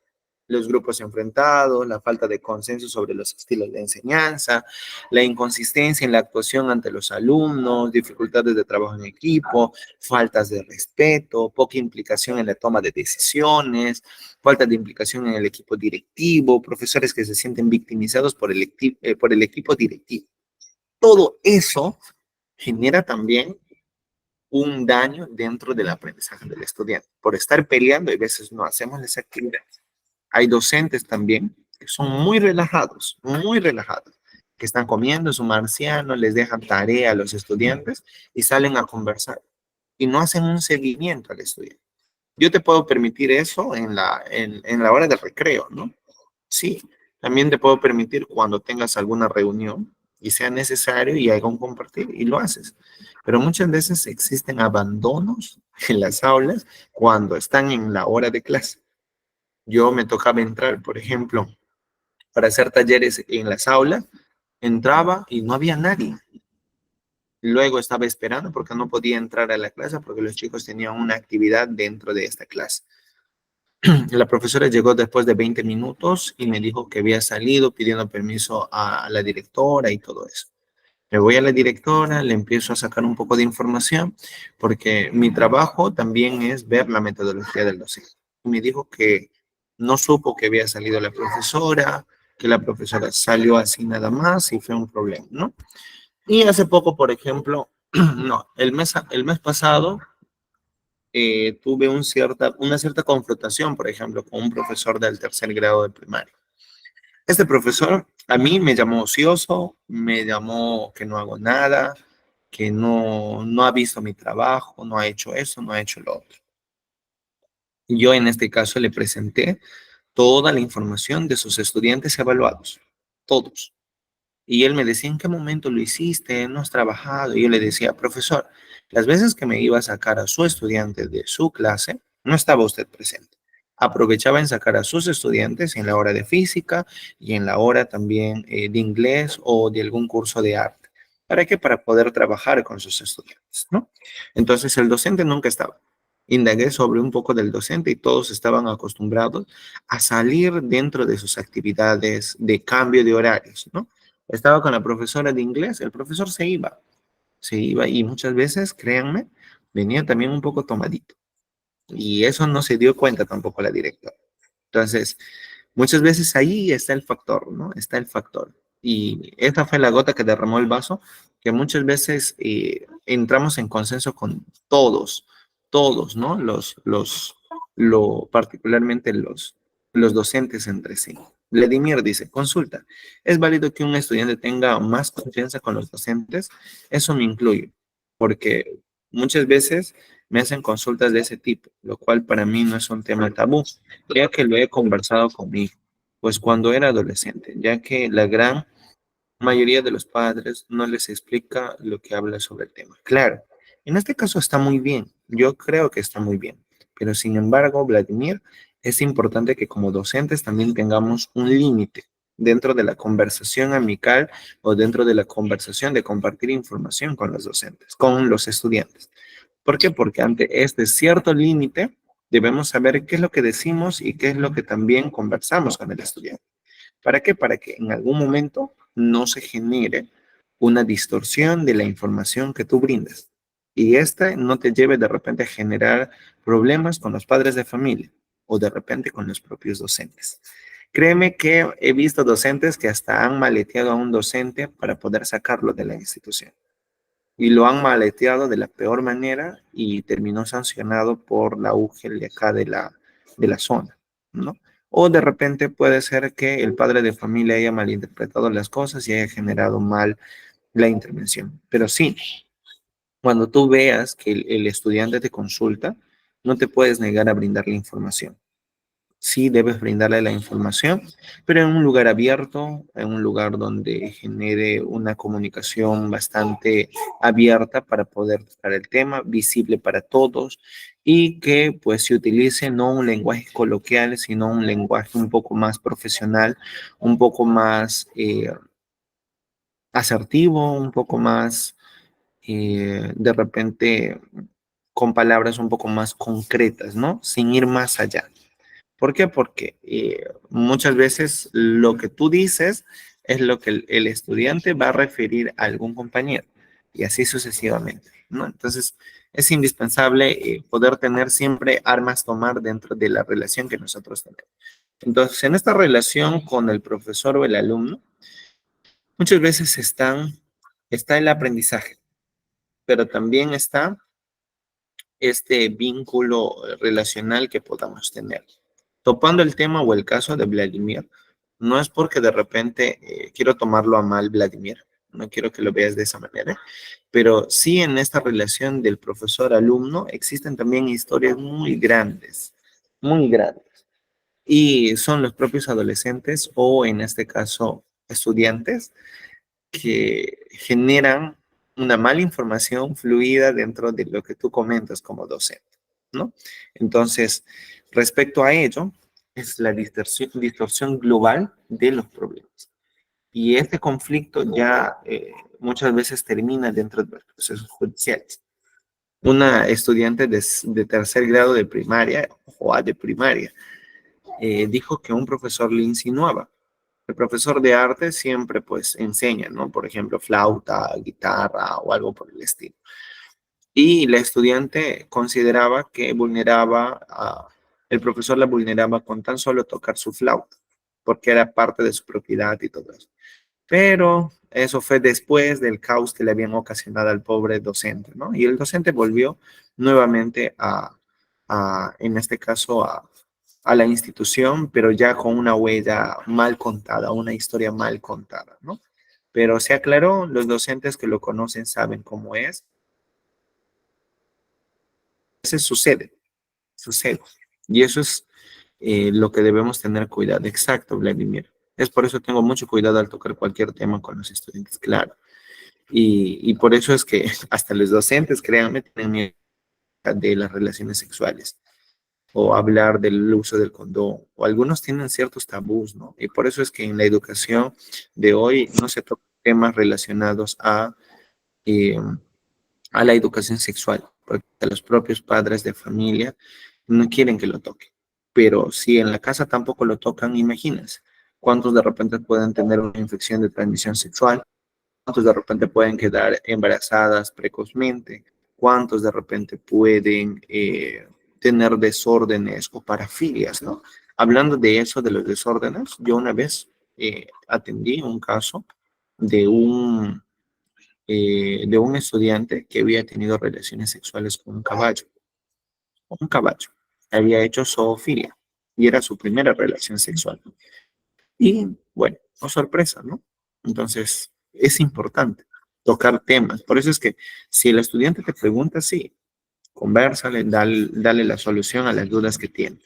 A: los grupos enfrentados, la falta de consenso sobre los estilos de enseñanza, la inconsistencia en la actuación ante los alumnos, dificultades de trabajo en equipo, faltas de respeto, poca implicación en la toma de decisiones, falta de implicación en el equipo directivo, profesores que se sienten victimizados por el equipo directivo. Todo eso genera también un daño dentro del aprendizaje del estudiante. Por estar peleando, y a veces no hacemos las actividades. Hay docentes también que son muy relajados, que están comiendo su marciano, les dejan tarea a los estudiantes y salen a conversar y no hacen un seguimiento al estudiante. Yo te puedo permitir eso en la hora del recreo, ¿no? Sí, también te puedo permitir cuando tengas alguna reunión y sea necesario y haya un compartir y lo haces. Pero muchas veces existen abandonos en las aulas cuando están en la hora de clase. Yo me tocaba entrar, por ejemplo, para hacer talleres en las aulas, entraba y no había nadie. Luego estaba esperando porque no podía entrar a la clase porque los chicos tenían una actividad dentro de esta clase. La profesora llegó después de 20 minutos y me dijo que había salido pidiendo permiso a la directora y todo eso. Me voy a la directora, le empiezo a sacar un poco de información, porque mi trabajo también es ver la metodología del docente. Y me dijo que no supo que había salido la profesora, que la profesora salió así nada más y fue un problema, ¿no? Y hace poco, por ejemplo, no, el mes pasado tuve una cierta confrontación, por ejemplo, con un profesor del tercer grado de primaria. Este profesor a mí me llamó ocioso, me llamó que no hago nada, que no ha visto mi trabajo, no ha hecho eso, no ha hecho lo otro. Yo en este caso le presenté toda la información de sus estudiantes evaluados, todos. Y él me decía, ¿en qué momento lo hiciste? ¿No has trabajado? Y yo le decía, profesor, las veces que me iba a sacar a su estudiante de su clase, no estaba usted presente. Aprovechaba en sacar a sus estudiantes en la hora de física y en la hora también de inglés o de algún curso de arte. ¿Para qué? Para poder trabajar con sus estudiantes, ¿no? Entonces el docente nunca estaba. Indagué sobre un poco del docente y todos estaban acostumbrados a salir dentro de sus actividades de cambio de horarios, ¿no? Estaba con la profesora de inglés, el profesor se iba y muchas veces, créanme, venía también un poco tomadito. Y eso no se dio cuenta tampoco la directora. Entonces, muchas veces ahí está el factor, ¿no? Está el factor. Y esta fue la gota que derramó el vaso, que muchas veces entramos en consenso con todos, ¿no? Particularmente los docentes entre sí. Vladimir dice, consulta, ¿es válido que un estudiante tenga más confianza con los docentes? Eso me incluye, porque muchas veces me hacen consultas de ese tipo, lo cual para mí no es un tema tabú, ya que lo he conversado conmigo, pues cuando era adolescente, ya que la gran mayoría de los padres no les explica lo que habla sobre el tema. Claro, en este caso está muy bien, yo creo que está muy bien, pero sin embargo, Vladimir, es importante que como docentes también tengamos un límite dentro de la conversación amical o dentro de la conversación de compartir información con los docentes, con los estudiantes. ¿Por qué? Porque ante este cierto límite debemos saber qué es lo que decimos y qué es lo que también conversamos con el estudiante. ¿Para qué? Para que en algún momento no se genere una distorsión de la información que tú brindas. Y esta no te lleve de repente a generar problemas con los padres de familia o de repente con los propios docentes. Créeme que he visto docentes que hasta han maleteado a un docente para poder sacarlo de la institución y lo han maleteado de la peor manera y terminó sancionado por la UGEL de acá de la zona, ¿no? O de repente puede ser que el padre de familia haya malinterpretado las cosas y haya generado mal la intervención. Pero sí, cuando tú veas que el estudiante te consulta, no te puedes negar a brindarle información. Sí debes brindarle la información, pero en un lugar abierto, en un lugar donde genere una comunicación bastante abierta para poder tocar el tema, visible para todos y que pues se utilice no un lenguaje coloquial, sino un lenguaje un poco más profesional, un poco más asertivo, un poco más de repente con palabras un poco más concretas, ¿no? Sin ir más allá. ¿Por qué? Porque muchas veces lo que tú dices es lo que el estudiante va a referir a algún compañero y así sucesivamente, ¿no? Entonces, es indispensable poder tener siempre armas tomar dentro de la relación que nosotros tenemos. Entonces, en esta relación con el profesor o el alumno, muchas veces está el aprendizaje, pero también está este vínculo relacional que podamos tener. Topando el tema o el caso de Vladimir, no es porque de repente quiero tomarlo a mal, Vladimir, no quiero que lo veas de esa manera, pero sí en esta relación del profesor-alumno existen también historias muy grandes, y son los propios adolescentes o en este caso estudiantes que generan una mala información fluida dentro de lo que tú comentas como docente, ¿no? Entonces, respecto a ello, es la distorsión global de los problemas. Y este conflicto ya muchas veces termina dentro de los procesos judiciales. Una estudiante de tercer grado de primaria o A de primaria dijo que un profesor le insinuaba. El profesor de arte siempre pues enseña, ¿no? Por ejemplo, flauta, guitarra o algo por el estilo. Y la estudiante consideraba que el profesor la vulneraba con tan solo tocar su flauta, porque era parte de su propiedad y todo eso. Pero eso fue después del caos que le habían ocasionado al pobre docente, ¿no? Y el docente volvió nuevamente en este caso, a la institución, pero ya con una huella mal contada, una historia mal contada, ¿no? Pero se aclaró, los docentes que lo conocen saben cómo es. A veces sucede. Y eso es lo que debemos tener cuidado. Exacto, Vladimir. Es por eso tengo mucho cuidado al tocar cualquier tema con los estudiantes, claro. Y por eso es que hasta los docentes, créanme, tienen miedo de las relaciones sexuales o hablar del uso del condón, o algunos tienen ciertos tabús, ¿no? Y por eso es que en la educación de hoy no se tocan temas relacionados eh, a la educación sexual, porque los propios padres de familia no quieren que lo toquen. Pero si en la casa tampoco lo tocan, imagínense cuántos de repente pueden tener una infección de transmisión sexual, cuántos de repente pueden quedar embarazadas precozmente, cuántos de repente pueden tener desórdenes o parafilias, ¿no? Hablando de eso, de los desórdenes, yo una vez atendí un caso de de un estudiante que había tenido relaciones sexuales con un caballo, había hecho zoofilia y era su primera relación sexual. Y bueno, oh sorpresa, ¿no? Entonces, es importante tocar temas. Por eso es que si el estudiante te pregunta, sí, conversale, dale la solución a las dudas que tiene.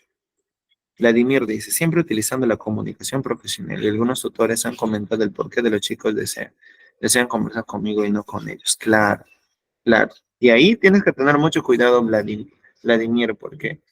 A: Vladimir dice, siempre utilizando la comunicación profesional y algunos tutores han comentado el porqué de los chicos desean conversar conmigo y no con ellos. Claro, claro. Y ahí tienes que tener mucho cuidado, Vladimir, porque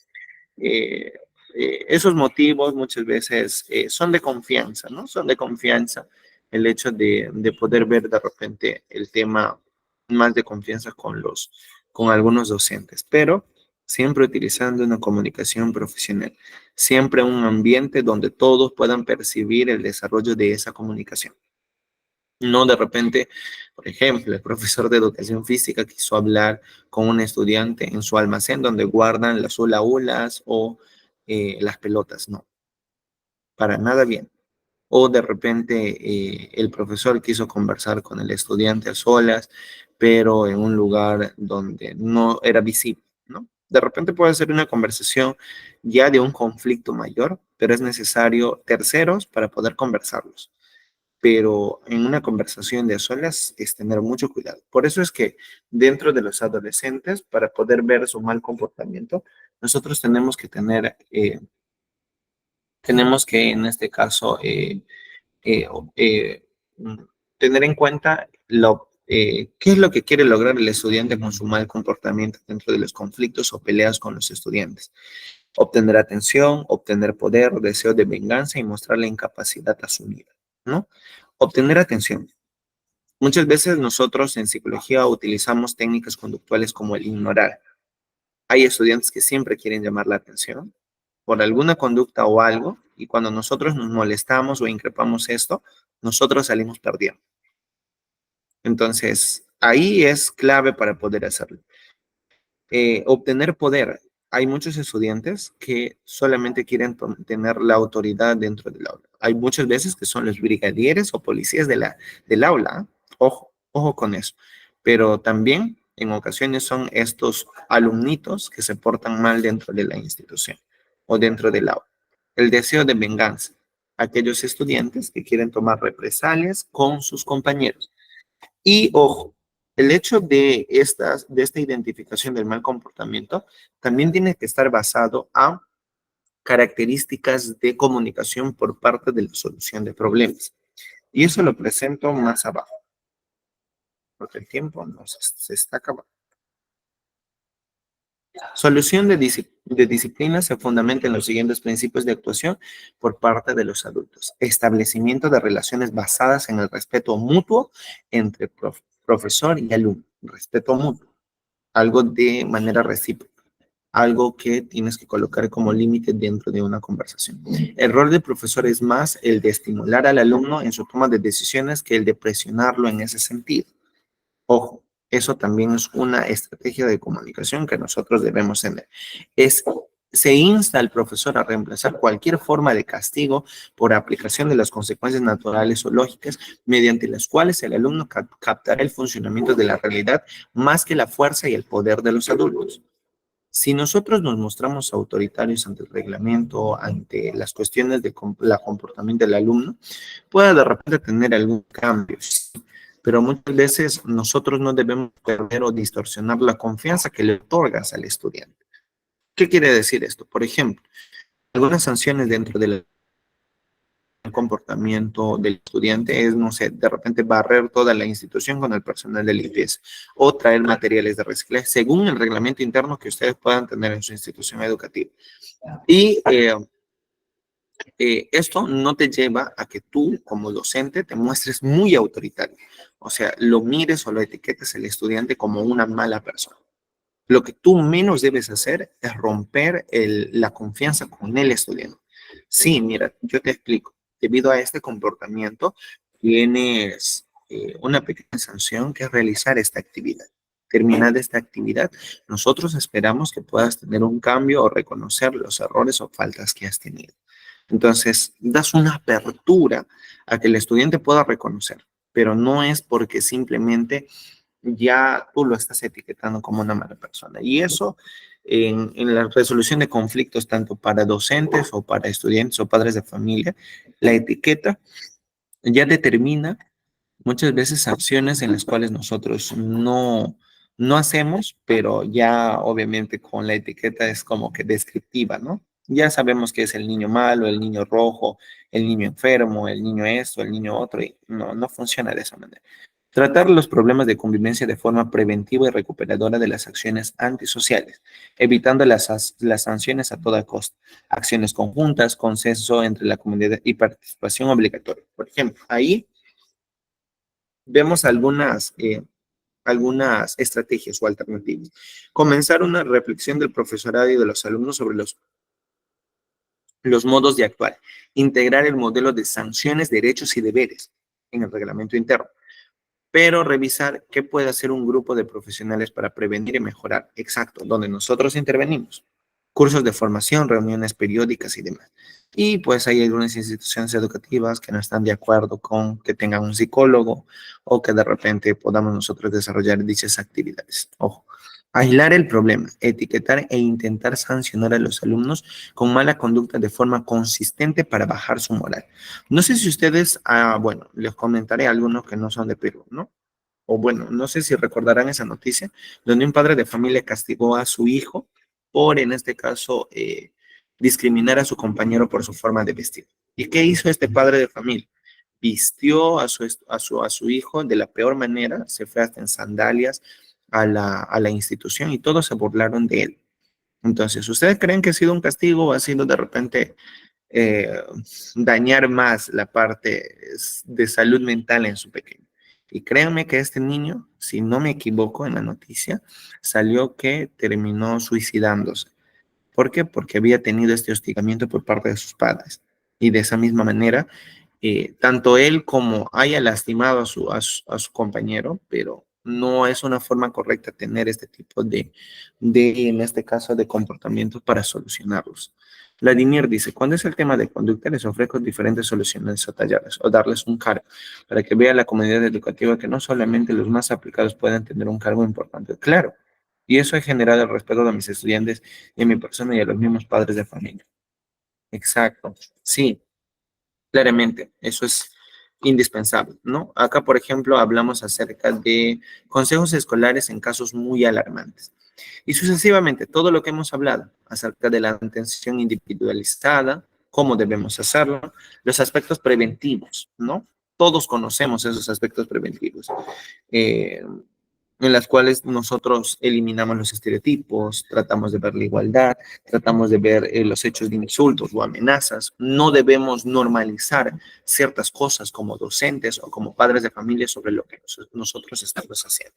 A: eh, esos motivos muchas veces son de confianza, ¿no? Son de confianza el hecho de poder ver de repente el tema más de confianza con algunos docentes, pero siempre utilizando una comunicación profesional, siempre un ambiente donde todos puedan percibir el desarrollo de esa comunicación. No de repente, por ejemplo, el profesor de educación física quiso hablar con un estudiante en su almacén donde guardan las hula hulas o las pelotas. No, para nada bien. O de repente el profesor quiso conversar con el estudiante a solas, pero en un lugar donde no era visible, ¿no? De repente puede ser una conversación ya de un conflicto mayor, pero es necesario terceros para poder conversarlos. Pero en una conversación de solas es tener mucho cuidado. Por eso es que dentro de los adolescentes, para poder ver su mal comportamiento, nosotros tenemos que en este caso, eh, eh, mm, tener en cuenta qué es lo que quiere lograr el estudiante con su mal comportamiento dentro de los conflictos o peleas con los estudiantes. Obtener atención, obtener poder, deseo de venganza y mostrar la incapacidad asumida, ¿no? Obtener atención. Muchas veces nosotros en psicología utilizamos técnicas conductuales como el ignorar. Hay estudiantes que siempre quieren llamar la atención por alguna conducta o algo, y cuando nosotros nos molestamos o increpamos esto, nosotros salimos perdiendo. Entonces, ahí es clave para poder hacerlo. Obtener poder. Hay muchos estudiantes que solamente quieren tener la autoridad dentro del aula. Hay muchas veces que son los brigadieres o policías del aula. Ojo, ojo con eso. Pero también en ocasiones son estos alumnitos que se portan mal dentro de la institución o dentro del aula. El deseo de venganza. Aquellos estudiantes que quieren tomar represalias con sus compañeros. Y ojo, el hecho de esta identificación del mal comportamiento también tiene que estar basado a características de comunicación por parte de la solución de problemas. Y eso lo presento más abajo, porque el tiempo se está acabando. Solución de disciplina se fundamenta en los siguientes principios de actuación por parte de los adultos. Establecimiento de relaciones basadas en el respeto mutuo entre profesor y alumno. Respeto mutuo. Algo de manera recíproca. Algo que tienes que colocar como límite dentro de una conversación. El rol del profesor es más el de estimular al alumno en su toma de decisiones que el de presionarlo en ese sentido. Ojo, eso también es una estrategia de comunicación que nosotros debemos tener. Se insta al profesor a reemplazar cualquier forma de castigo por aplicación de las consecuencias naturales o lógicas mediante las cuales el alumno captará el funcionamiento de la realidad más que la fuerza y el poder de los adultos. Si nosotros nos mostramos autoritarios ante el reglamento, ante las cuestiones de la comportamiento del alumno, puede de repente tener algún cambio, sí, pero muchas veces nosotros no debemos perder o distorsionar la confianza que le otorgas al estudiante. ¿Qué quiere decir esto? Por ejemplo, algunas sanciones dentro del comportamiento del estudiante es, no sé, de repente barrer toda la institución con el personal de limpieza o traer materiales de reciclaje, según el reglamento interno que ustedes puedan tener en su institución educativa. Y esto no te lleva a que tú, como docente, te muestres muy autoritario. O sea, lo mires o lo etiquetes al estudiante como una mala persona. Lo que tú menos debes hacer es romper la confianza con el estudiante. Sí, mira, yo te explico. Debido a este comportamiento, tienes una pequeña sanción que es realizar esta actividad. Terminada esta actividad, nosotros esperamos que puedas tener un cambio o reconocer los errores o faltas que has tenido. Entonces, das una apertura a que el estudiante pueda reconocer, pero no es porque simplemente ya tú lo estás etiquetando como una mala persona. Y eso en la resolución de conflictos, tanto para docentes o para estudiantes o padres de familia, la etiqueta ya determina muchas veces acciones en las cuales nosotros no hacemos, pero ya obviamente con la etiqueta es como que descriptiva, ¿no? Ya sabemos que es el niño malo, el niño rojo, el niño enfermo, el niño esto, el niño otro, y no funciona de esa manera. Tratar los problemas de convivencia de forma preventiva y recuperadora de las acciones antisociales, evitando las sanciones a toda costa. Acciones conjuntas, consenso entre la comunidad y participación obligatoria. Por ejemplo, ahí vemos algunas estrategias o alternativas. Comenzar una reflexión del profesorado y de los alumnos sobre los modos de actuar. Integrar el modelo de sanciones, derechos y deberes en el reglamento interno. Pero revisar qué puede hacer un grupo de profesionales para prevenir y mejorar. Exacto, donde nosotros intervenimos. Cursos de formación, reuniones periódicas y demás. Y pues hay algunas instituciones educativas que no están de acuerdo con que tengan un psicólogo o que de repente podamos nosotros desarrollar dichas actividades. Ojo, Aislar el problema, etiquetar e intentar sancionar a los alumnos con mala conducta de forma consistente para bajar su moral. No sé si ustedes, bueno, les comentaré a algunos que no son de Perú, ¿no? O bueno, no sé si recordarán esa noticia, donde un padre de familia castigó a su hijo por, en este caso, discriminar a su compañero por su forma de vestir. ¿Y qué hizo este padre de familia? Vistió a su hijo de la peor manera, se fue hasta en sandalias a la institución y todos se burlaron de él. Entonces, ¿ustedes creen que ha sido un castigo o ha sido de repente eh, dañar más la parte de salud mental en su pequeño? Y créanme que este niño, si no me equivoco en la noticia, salió que terminó suicidándose. ¿Por qué? Porque había tenido este hostigamiento por parte de sus padres. Y de esa misma manera, tanto él como haya lastimado a su compañero, pero no es una forma correcta tener este tipo en este caso, de comportamientos para solucionarlos. Vladimir dice, cuando es el tema de conducta, les ofrezco diferentes soluciones o talleres o darles un cargo para que vea la comunidad educativa que no solamente los más aplicados pueden tener un cargo importante. Claro, y eso ha generado el respeto de mis estudiantes y a mi persona y a los mismos padres de familia. Exacto. Sí, claramente, eso es indispensable, ¿no? Acá, por ejemplo, hablamos acerca de consejos escolares en casos muy alarmantes. Y sucesivamente, todo lo que hemos hablado acerca de la atención individualizada, cómo debemos hacerlo, los aspectos preventivos, ¿no? Todos conocemos esos aspectos preventivos. Eh, en las cuales nosotros eliminamos los estereotipos, tratamos de ver la igualdad, tratamos de ver los hechos de insultos o amenazas. No debemos normalizar ciertas cosas como docentes o como padres de familia sobre lo que nosotros estamos haciendo.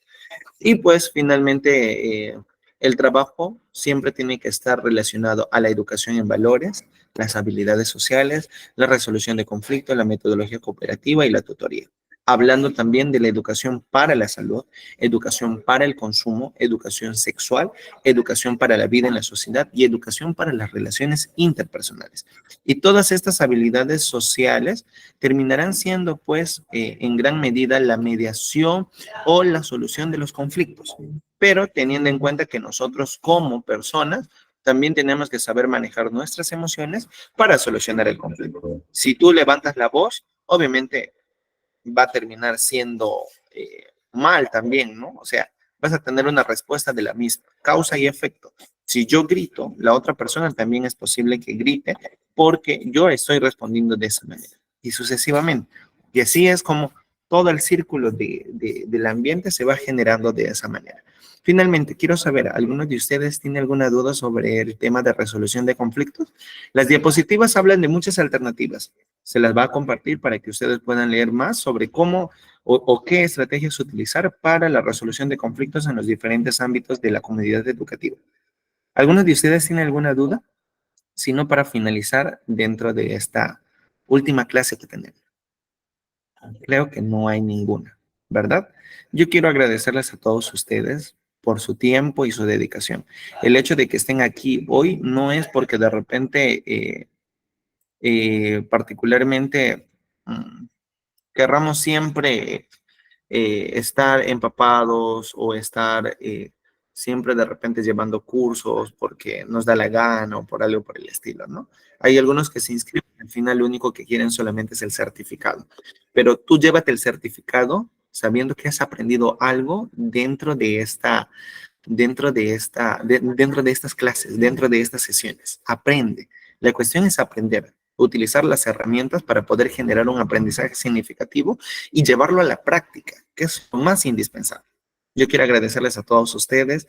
A: Y pues finalmente el trabajo siempre tiene que estar relacionado a la educación en valores, las habilidades sociales, la resolución de conflictos, la metodología cooperativa y la tutoría. Hablando también de la educación para la salud, educación para el consumo, educación sexual, educación para la vida en la sociedad y educación para las relaciones interpersonales. Y todas estas habilidades sociales terminarán siendo, pues, en gran medida la mediación o la solución de los conflictos, pero teniendo en cuenta que nosotros como personas también tenemos que saber manejar nuestras emociones para solucionar el conflicto. Si tú levantas la voz, obviamente va a terminar siendo mal también, ¿no? O sea, vas a tener una respuesta de la misma, causa y efecto. Si yo grito, la otra persona también es posible que grite porque yo estoy respondiendo de esa manera y sucesivamente. Y así es como todo el círculo del ambiente se va generando de esa manera. Finalmente, quiero saber, ¿alguno de ustedes tiene alguna duda sobre el tema de resolución de conflictos? Las diapositivas hablan de muchas alternativas. Se las va a compartir para que ustedes puedan leer más sobre cómo o qué estrategias utilizar para la resolución de conflictos en los diferentes ámbitos de la comunidad educativa. ¿Alguno de ustedes tiene alguna duda? Si no, para finalizar dentro de esta última clase que tenemos. Creo que no hay ninguna, ¿verdad? Yo quiero agradecerles a todos ustedes por su tiempo y su dedicación. El hecho de que estén aquí hoy no es porque de repente particularmente querramos siempre estar empapados o estar siempre de repente llevando cursos porque nos da la gana o por algo por el estilo, ¿no? Hay algunos que se inscriben, al final lo único que quieren solamente es el certificado, pero tú llévate el certificado sabiendo que has aprendido algo dentro de estas clases, dentro de estas sesiones. Aprende. La cuestión es aprender, utilizar las herramientas para poder generar un aprendizaje significativo y llevarlo a la práctica, que es lo más indispensable. Yo quiero agradecerles a todos ustedes.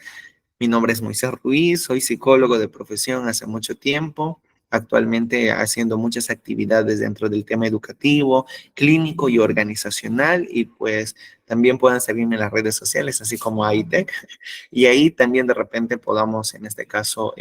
A: Mi nombre es Moisés Ruiz, soy psicólogo de profesión hace mucho tiempo, actualmente haciendo muchas actividades dentro del tema educativo, clínico y organizacional, y pues también puedan seguirme en las redes sociales, así como AITEC, y ahí también de repente podamos, en este caso,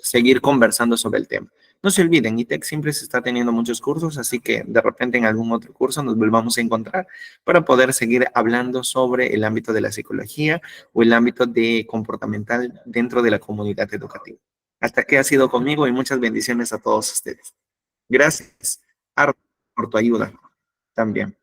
A: seguir conversando sobre el tema. No se olviden, ITEC siempre se está teniendo muchos cursos, así que de repente en algún otro curso nos volvamos a encontrar para poder seguir hablando sobre el ámbito de la psicología o el ámbito de comportamental dentro de la comunidad educativa. Hasta que ha sido conmigo y muchas bendiciones a todos ustedes. Gracias, Art, por tu ayuda también.